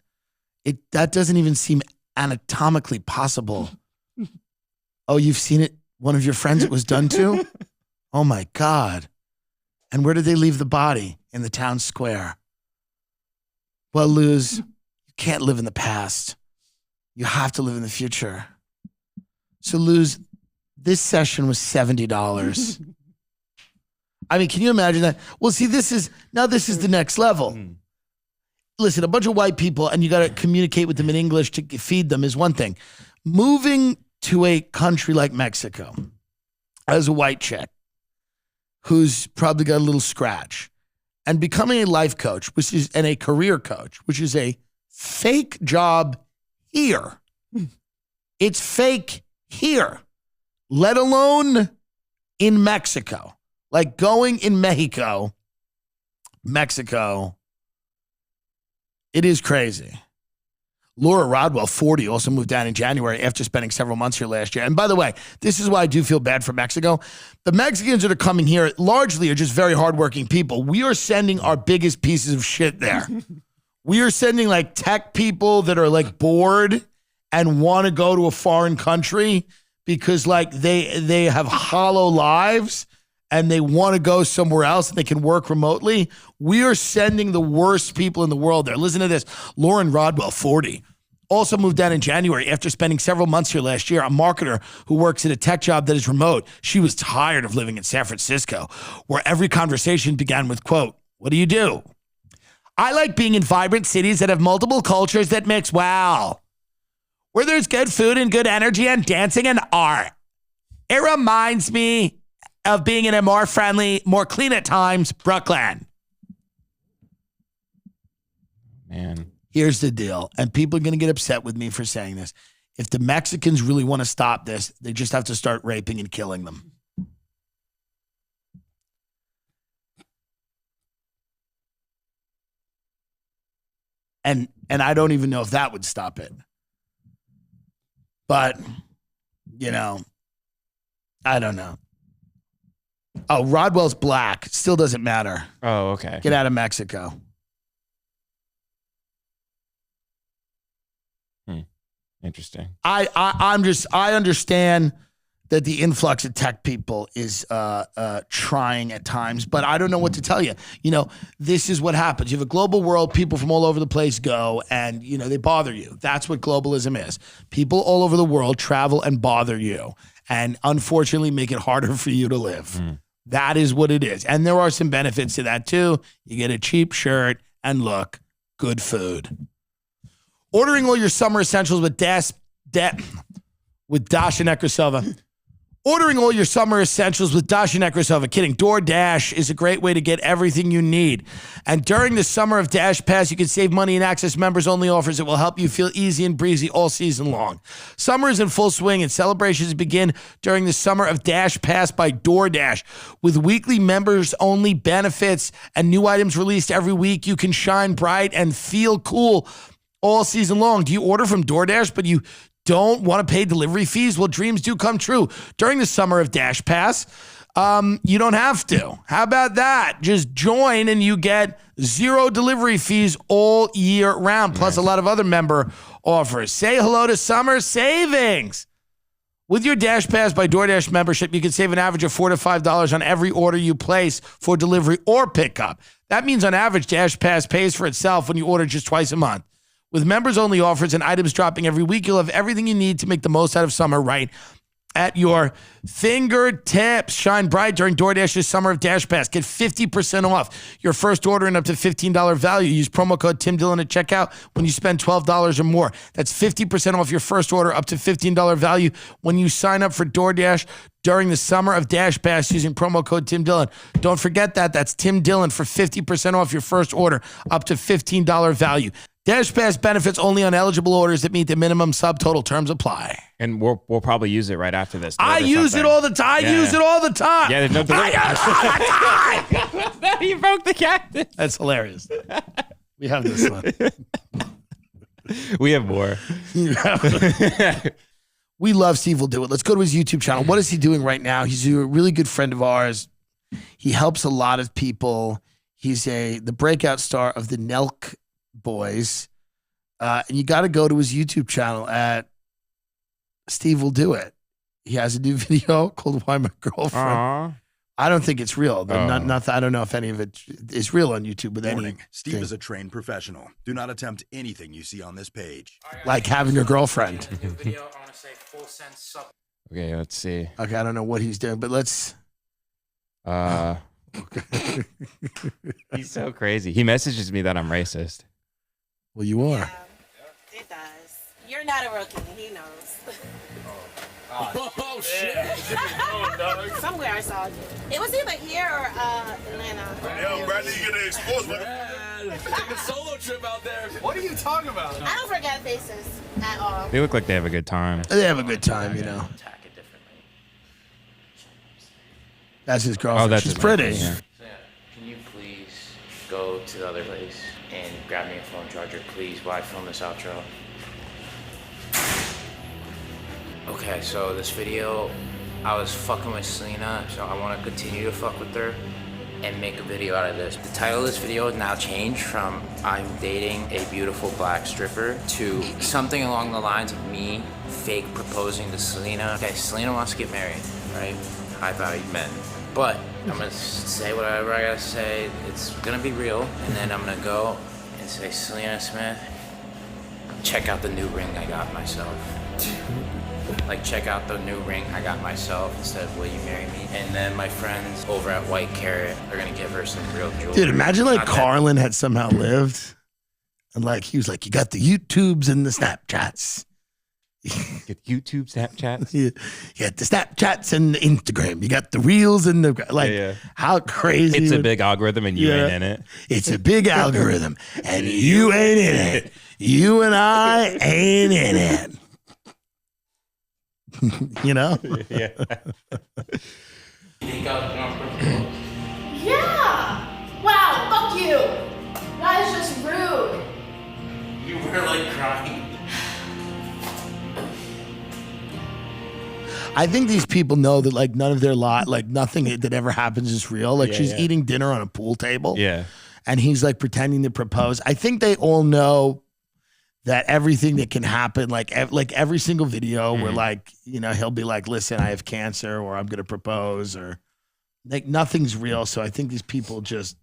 That doesn't even seem anatomically possible. Oh, you've seen it? One of your friends it was done to? Oh my God. And where did they leave the body? In the town square. Well, Luz, you can't live in the past. You have to live in the future. So Luz, this session was $70. I mean, can you imagine that? Well, see, this is the next level. Listen, a bunch of white people and you got to communicate with them in English to feed them is one thing. Moving to a country like Mexico as a white chick who's probably got a little scratch and becoming a life coach, and a career coach, which is a fake job here. It's fake here, let alone in Mexico. Like going in Mexico, it is crazy. Laura Rodwell, 40, also moved down in January after spending several months here last year. And by the way, this is why I do feel bad for Mexico. The Mexicans that are coming here largely are just very hardworking people. We are sending our biggest pieces of shit there. We are sending like tech people that are like bored and want to go to a foreign country because like they have hollow lives and they want to go somewhere else and they can work remotely. We are sending the worst people in the world there. Listen to this. Lauren Rodwell, 40, also moved down in January after spending several months here last year. A marketer who works at a tech job that is remote. She was tired of living in San Francisco, where every conversation began with, quote, "What do you do?" "I like being in vibrant cities that have multiple cultures that mix well, where there's good food and good energy and dancing and art. It reminds me of being in a more friendly, more clean at times, Brooklyn." Man. Here's the deal, and people are going to get upset with me for saying this. If the Mexicans really want to stop this, they just have to start raping and killing them. And I don't even know if that would stop it. But, you know, I don't know. Oh, Rodwell's black. Still doesn't matter. Oh, okay. Get out of Mexico. Interesting. I understand that the influx of tech people is trying at times, but I don't know what to tell you. You know, this is what happens. You have a global world, people from all over the place go, and, you know, they bother you. That's what globalism is. People all over the world travel and bother you, and unfortunately make it harder for you to live. That is what it is. And there are some benefits to that too. You get a cheap shirt and look, good food. Ordering all your summer essentials with Dash and Nekrasova. Ordering all your summer essentials with Dash and Nekrasova. Kidding. DoorDash is a great way to get everything you need. And during the summer of Dash Pass, you can save money and access members-only offers that will help you feel easy and breezy all season long. Summer is in full swing, and celebrations begin during the summer of Dash Pass by DoorDash. With weekly members-only benefits and new items released every week, you can shine bright and feel cool all season long. Do you order from DoorDash, but you don't want to pay delivery fees? Well, dreams do come true. During the summer of Dash Pass, you don't have to. How about that? Just join and you get 0 delivery fees all year round, plus a lot of other member offers. Say hello to summer savings. With your Dash Pass by DoorDash membership, you can save an average of $4 to $5 on every order you place for delivery or pickup. That means on average, Dash Pass pays for itself when you order just twice a month. With members-only offers and items dropping every week, you'll have everything you need to make the most out of summer right at your fingertips. Shine bright during DoorDash's Summer of Dash Pass. Get 50% off your first order and up to $15 value. Use promo code TimDillon at checkout when you spend $12 or more. That's 50% off your first order, up to $15 value when you sign up for DoorDash during the Summer of Dash Pass using promo code TimDillon. Don't forget that. That's Tim Dillon for 50% off your first order, up to $15 value. Dash Pass benefits only on eligible orders that meet the minimum subtotal. Terms apply. And we'll probably use it right after this. I use it all the time. I use it all the time. Yeah, there's no delivery. I use it all the time. You broke the cactus. That's hilarious. We have this one. We have more. We love SteveWillDoIt. Let's go to his YouTube channel. What is he doing right now? He's a really good friend of ours. He helps a lot of people. He's the breakout star of the Nelk Boys. And you got to go to his YouTube channel at SteveWillDoIt. He has a new video called Why My Girlfriend. Aww. I don't think it's real. I don't know if any of it is real on YouTube with Warning, any. Steve is a trained professional. Do not attempt anything you see on this page. Like having your girlfriend. Okay, let's see. Okay, I don't know what he's doing, but let's. He's so crazy. He messages me that I'm racist. Well, you are. Yeah, it does. You're not a rookie. He knows. Oh shit! Somewhere I saw you. It was either here or Atlanta. Yo, Brittney, you getting exposed, Take a solo trip out there. What are you talking about? I don't forget faces at all. They look like they have a good time. They have a good time, you know. That's his girlfriend. Oh, that's She's his pretty. girlfriend, yeah. So yeah, can you please go to the other place and grab me a phone charger, please, while I film this outro? Okay, so this video, I was fucking with Selena, so I want to continue to fuck with her and make a video out of this. The title of this video has now changed from I'm dating a beautiful black stripper to something along the lines of me fake proposing to Selena. Okay, Selena wants to get married, right? High value men. But I'm gonna say whatever I gotta say. It's gonna be real, and then I'm gonna go and say, Selena Smith, check out the new ring I got myself. Like, check out the new ring I got myself instead of will you marry me? And then my friends over at White Carrot are gonna give her some real jewelry. Dude, imagine like Not that- Carlin had somehow lived. And like, he was like, you got the YouTubes and the Snapchats. Get YouTube, Snapchat. You got the Snapchats and the Instagram. You got the Reels and the, like, Yeah. how crazy. It's a would- big algorithm and you ain't in it. It's a big algorithm and you ain't in it. You and I ain't in it. You know? Yeah. Yeah. Wow. Fuck you. That is just rude. You were like crying. I think these people know that like none of their lot, like nothing that ever happens is real. Like she's eating dinner on a pool table. Yeah. And he's like pretending to propose. I think they all know that everything that can happen, like every single video where like, you know, he'll be like, listen, I have cancer or I'm going to propose or like nothing's real. So I think these people just,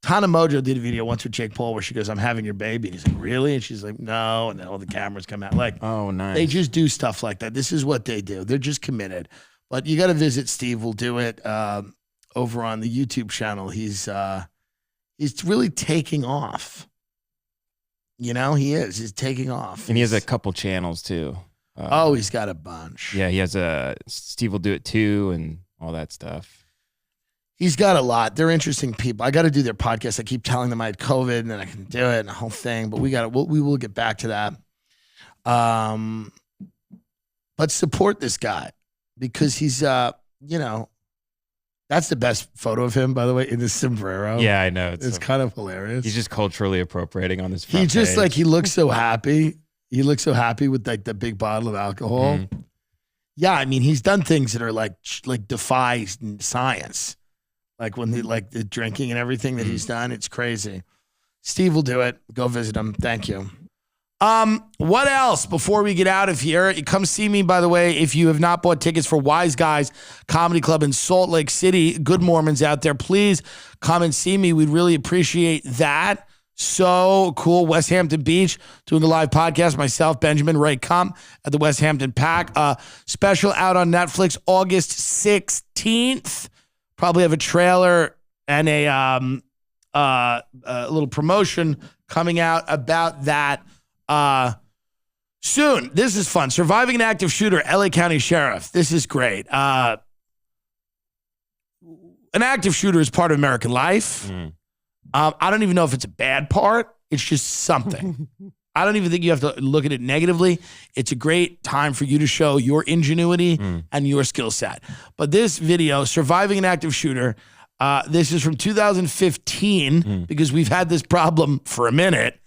Tana Mojo did a video once with Jake Paul where she goes, I'm having your baby. And he's like, really? And she's like, no. And then all the cameras come out. Like, Oh, nice. they just do stuff like that. This is what they do. They're just committed. But you got to visit SteveWillDoIt over on the YouTube channel. He's really taking off. You know, he is. He's taking off. And he has a couple channels too. Oh, he's got a bunch. Yeah, he has a SteveWillDoIt too and all that stuff. He's got a lot. They're interesting people. I got to do their podcast. I keep telling them I had COVID and then I can do it and the whole thing. But we will get back to that. But support this guy because he's, you know, that's the best photo of him, by the way, in his sombrero. Yeah, I know. It's kind of hilarious. He's just culturally appropriating on this front He just page. like, he looks so happy. He looks so happy with like the big bottle of alcohol. Mhm. Yeah, I mean, he's done things that are like defy science. Like when the drinking and everything that he's done, it's crazy. SteveWillDoIt. Go visit him. Thank you. What else before we get out of here? Come see me, by the way, if you have not bought tickets for Wise Guys Comedy Club in Salt Lake City. Good Mormons out there, please come and see me. We'd really appreciate that. So cool. West Hampton Beach, doing a live podcast. Myself, Benjamin, Ray Kump at the West Hampton Pack. Special out on Netflix August 16th. Probably have a trailer and a little promotion coming out about that soon. This is fun. Surviving an active shooter, LA County Sheriff. This is great. An active shooter is part of American life. I don't even know if it's a bad part. It's just something. I don't even think you have to look at it negatively. It's a great time for you to show your ingenuity and your skill set. But this video, Surviving an Active Shooter, this is from 2015 because we've had this problem for a minute.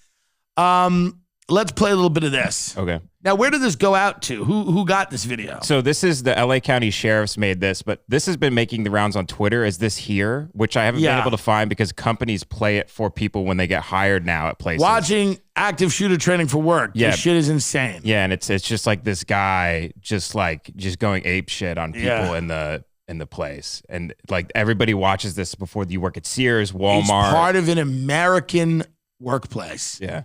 let's play a little bit of this. Okay. Now, where did this go out to? Who got this video? So this is the LA County Sheriff's made this, but this has been making the rounds on Twitter. Is this here? Which I haven't been able to find because companies play it for people when they get hired now at places. Watching active shooter training for work. Yeah. This shit is insane. Yeah, and it's just like this guy just going ape shit on people in the place. And like everybody watches this before you work at Sears, Walmart. He's part of an American workplace. Yeah.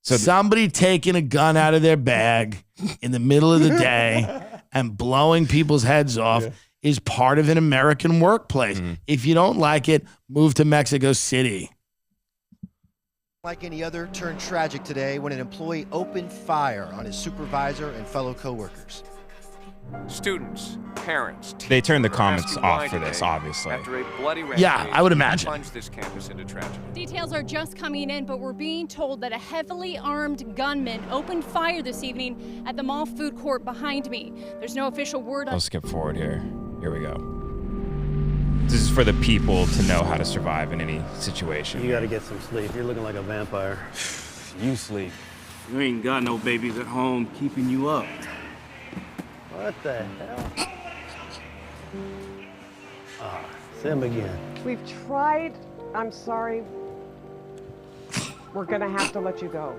So somebody taking a gun out of their bag in the middle of the day and blowing people's heads off is part of an American workplace. If you don't like it, move to Mexico City. Like any other, turned tragic today when an employee opened fire on his supervisor and fellow coworkers. Students, parents, they turned the comments off for this, obviously. After a bloody I would imagine. plunged this campus into tragedy. Details are just coming in, but we're being told that a heavily armed gunman opened fire this evening at the mall food court behind me. There's no official word on. I'll skip forward here. Here we go. This is for the people to know how to survive in any situation. You gotta get some sleep. You're looking like a vampire. You sleep. You ain't got no babies at home keeping you up. What the hell? Sim again. We've tried. I'm sorry. We're gonna have to let you go.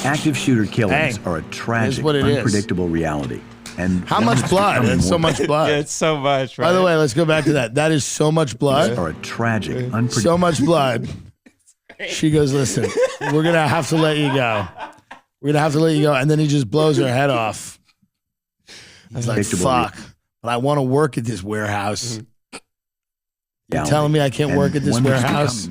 Active shooter killings are a tragic, unpredictable reality. And how much blood? It's so much blood. It's so much, right? By the way, let's go back to that. That is so much blood. Are a tragic, unpredictable. So much blood. She goes, listen, we're going to have to let you go. We're going to have to let you go. And then he just blows her head off. He's like, fuck, but I want to work at this warehouse. You're telling me I can't work at this warehouse?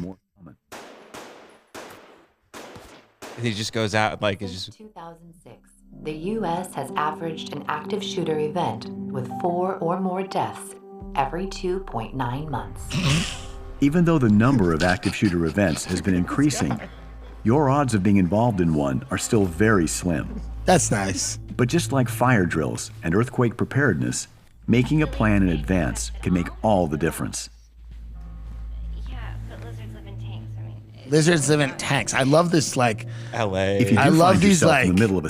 He just goes out like it's just. 2006, the U.S. has averaged an active shooter event with 4 or more deaths every 2.9 months. Even though the number of active shooter events has been increasing, your odds of being involved in one are still very slim. That's nice. But just like fire drills and earthquake preparedness, making a plan in advance can make all the difference. Lizards live in tanks. I love this, like LA. If you do I love find these yourself like in the middle of a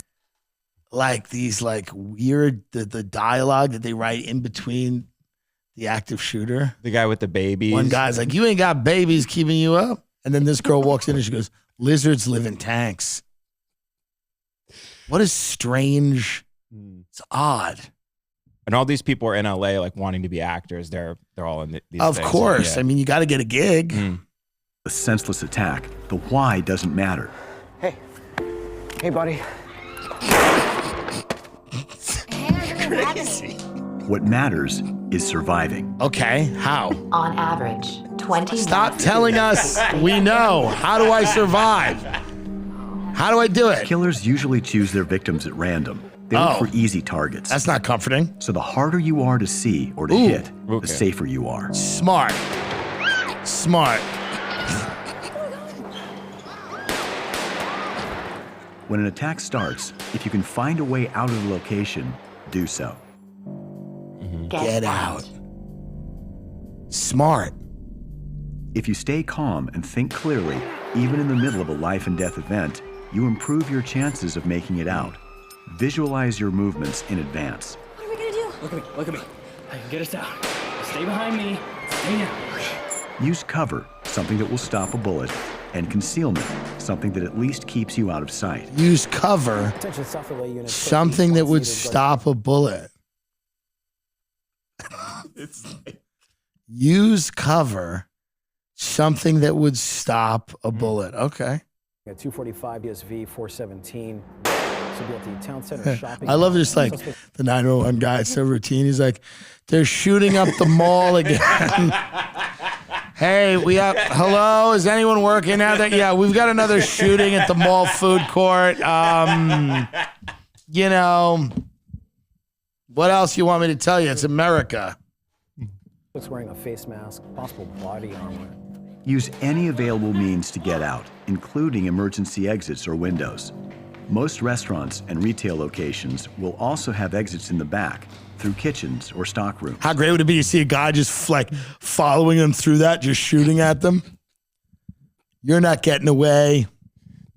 these weird the dialogue that they write in between the active shooter. The guy with the babies. One guy's like, "You ain't got babies keeping you up," and then this girl walks in and she goes, "Lizards live in tanks." What is strange? It's odd. And all these people are in LA, like wanting to be actors. They're all in these. Of things. course. Yeah. I mean, you got to get a gig. A senseless attack, the why doesn't matter. Hey, buddy. Crazy. What matters is surviving. Okay, how? On average, 20 Stop telling us we know. How do I survive? How do I do it? Killers usually choose their victims at random. They look for easy targets. That's not comforting. So the harder you are to see or to hit, the safer you are. Smart. Smart. When an attack starts, if you can find a way out of the location, do so. Get out. Smart. If you stay calm and think clearly, even in the middle of a life and death event, you improve your chances of making it out. Visualize your movements in advance. What are we gonna do? Look at me, look at me. I can get us out. Stay behind me. Stay down. Use cover, something that will stop a bullet, and concealment, something that at least keeps you out of sight. Use cover, something that would stop a bullet. Use cover, something that would stop a bullet. Okay. At 245 DSV 417. So be at the town center shopping. I love this, like, the 911 guy. It's so routine. He's like, they're shooting up the mall again. Hey, we have, hello, is anyone working out there? Yeah, we've got another shooting at the mall food court. You know, what else you want me to tell you? It's America. Looks wearing a face mask, possible body armor. Use any available means to get out, including emergency exits or windows. Most restaurants and retail locations will also have exits in the back, through kitchens or stockrooms. How great would it be to see a guy just like following them through that, just shooting at them? You're not getting away.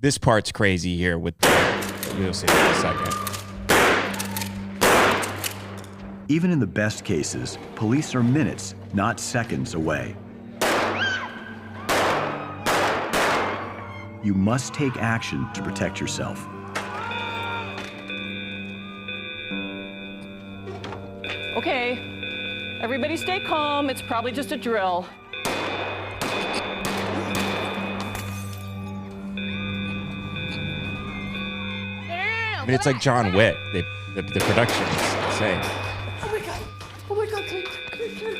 This part's crazy here with you'll see in a second. Even in the best cases, police are minutes, not seconds away. You must take action to protect yourself. Okay, everybody stay calm. It's probably just a drill. I mean, it's like John Wick. The production is insane. Oh my god. Oh my god. Come here.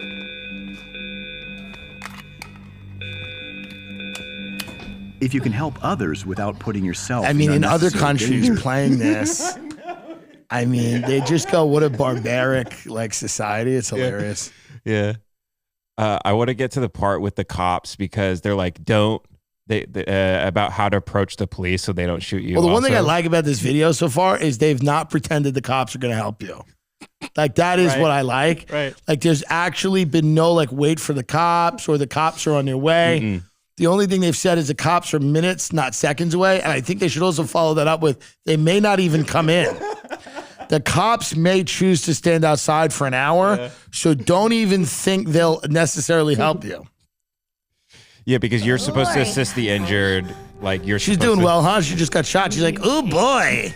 If you can help others without putting yourself I mean, in other unnecessary countries danger. playing this, I mean, they just go, what a barbaric like society. It's hilarious. Yeah. I want to get to the part with the cops because they're like, about how to approach the police so they don't shoot you. Well, the one thing I also. like about this video so far is they've not pretended the cops are going to help you. Like, that is Right. what I like. Right. Like, there's actually been no, like, wait for the cops or the cops are on their way. Mm-mm. The only thing they've said is the cops are minutes, not seconds away. And I think they should also follow that up with they may not even come in. The cops may choose to stand outside for an hour. So don't even think they'll necessarily help you. Yeah, because you're supposed to assist the injured. Like She's doing well, huh? She just got shot. She's like, oh boy.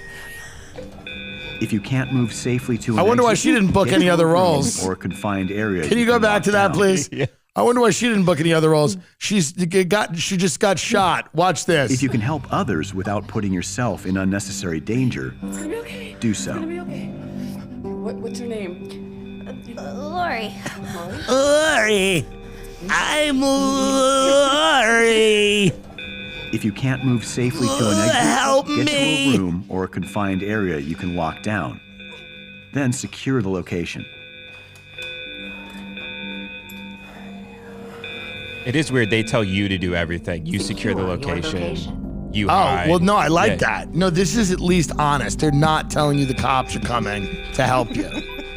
If you can't move safely to an I wonder why exit, she didn't book get any to a other room roles. or a confined area. Can you go back to that, lock down. please? Yeah. I wonder why she didn't book any other roles. She just got shot. Watch this. If you can help others without putting yourself in unnecessary danger, It's gonna be okay. do It's gonna so. be okay. What's her name? Lori. Lori. I'm Lori. If you can't move safely to an exit, Help get to me. a room or a confined area you can lock down. Then secure the location. It is weird. They tell you to do everything. You secure the location. You Oh, hide. well, no, I like Yeah. that. No, this is at least honest. They're not telling you the cops are coming to help you.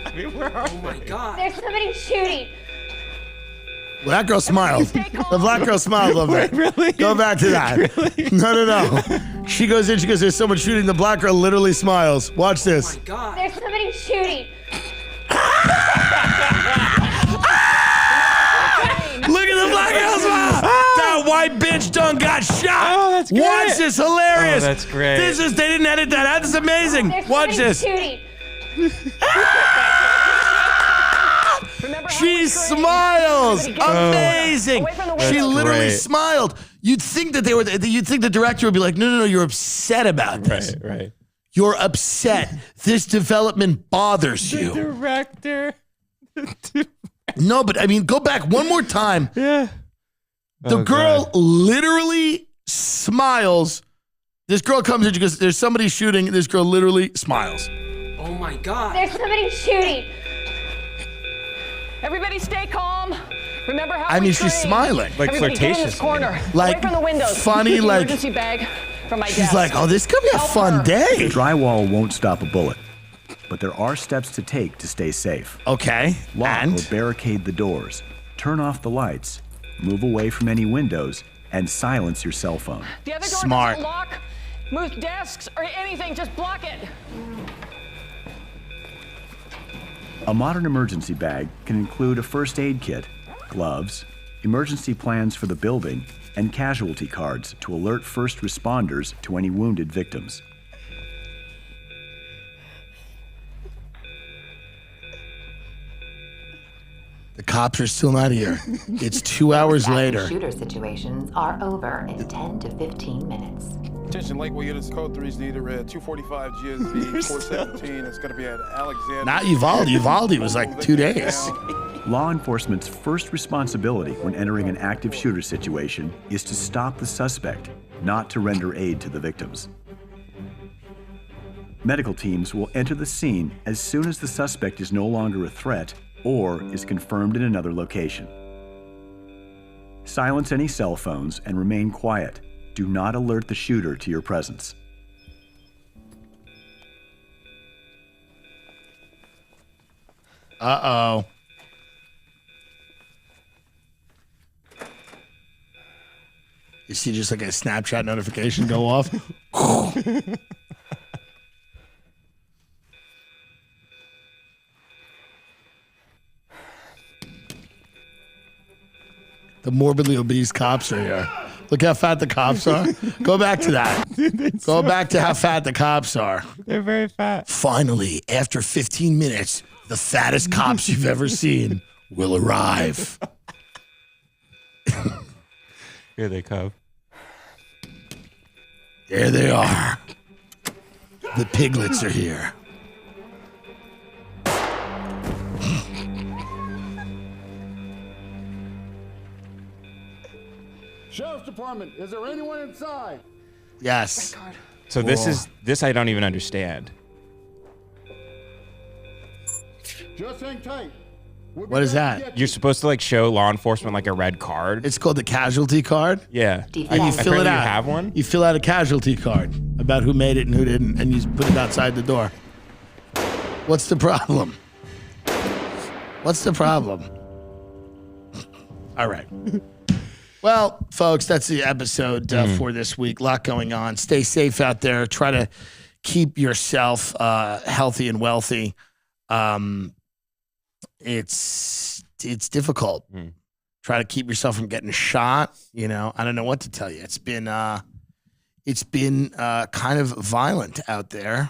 I mean, where are Oh my god. There's somebody shooting. Well, that girl smiled. The black girl smiled a little bit. Really? Go back to that. Really? No. She goes in, she goes, there's someone shooting. The black girl literally smiles. Watch Oh this. my god. There's somebody shooting. Look at the black girl smile. That white bitch done got shot. Oh, that's great. Watch this, hilarious. Oh, that's great. They didn't edit that out. This is amazing. There's Watch somebody this. shooting. She smiles. Amazing. Away from the She window. literally great. smiled. You'd think that you'd think the director would be like, no, you're upset about this. Right. You're upset. This development bothers The you. director. No, but I mean, go back one more time. Yeah. The Oh, girl God. literally smiles. This girl comes in, she goes, there's somebody shooting. This girl literally smiles. Oh my god. There's somebody shooting. Everybody stay calm. Remember how I we mean, she's train. smiling. Like Everybody get in this flirtatiously. corner. Like, away from the windows. funny, like- Emergency bag from my She's desk. like, oh, this could be a Help fun her. day. Drywall won't stop a bullet, but there are steps to take to stay safe. Okay. Lock And or barricade the doors, turn off the lights, move away from any windows, and silence your cell phone. The other door Smart. doesn't lock. Move desks or anything. Just block it. A modern emergency bag can include a first aid kit, gloves, emergency plans for the building, and casualty cards to alert first responders to any wounded victims. the cops are still not here. It's 2 hours Active later. Shooter situations are over in 10 to 15 minutes. Attention Lakeway units, code 3 is needed. 245 GSV 417. It's going to be at Alexander. Not Uvalde. Uvalde was like 2 days. Law enforcement's first responsibility when entering an active shooter situation is to stop the suspect, not to render aid to the victims. Medical teams will enter the scene as soon as the suspect is no longer a threat or is confirmed in another location. Silence any cell phones and remain quiet. Do not alert the shooter to your presence. Uh-oh. Is see just like a Snapchat notification go off. The morbidly obese cops are here. Look how fat the cops are. Go back to that. Go back to how fat the cops are. They're very fat. Finally, after 15 minutes, the fattest cops you've ever seen will arrive. Here they come. There they are. The piglets are here. Sheriff's Department, is there anyone inside? Yes. So this I don't even understand. Just hang tight. What is that? You're supposed to like show law enforcement like a red card. It's called the casualty card. Yeah. And you fill it out. You have one? You fill out a casualty card about who made it and who didn't, and you put it outside the door. What's the problem? What's the problem? All right. Well, folks, that's the episode for this week. A lot going on. Stay safe out there. Try to keep yourself healthy and wealthy. It's difficult. Try to keep yourself from getting shot. You know, I don't know what to tell you. It's been kind of violent out there.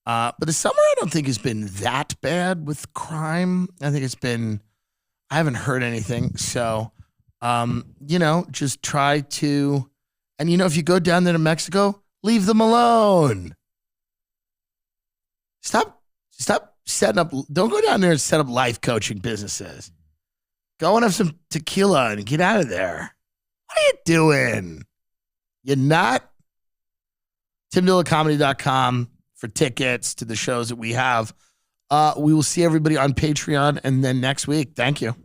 But the summer I don't think has been that bad with crime. I think I haven't heard anything. So, you know, just try to, and you know, if you go down there to Mexico, leave them alone. Stop setting up, don't go down there and set up life coaching businesses. Go and have some tequila and get out of there. What are you doing? You're not? TimDillonComedy.com for tickets to the shows that we have. We will see everybody on Patreon and then next week. Thank you.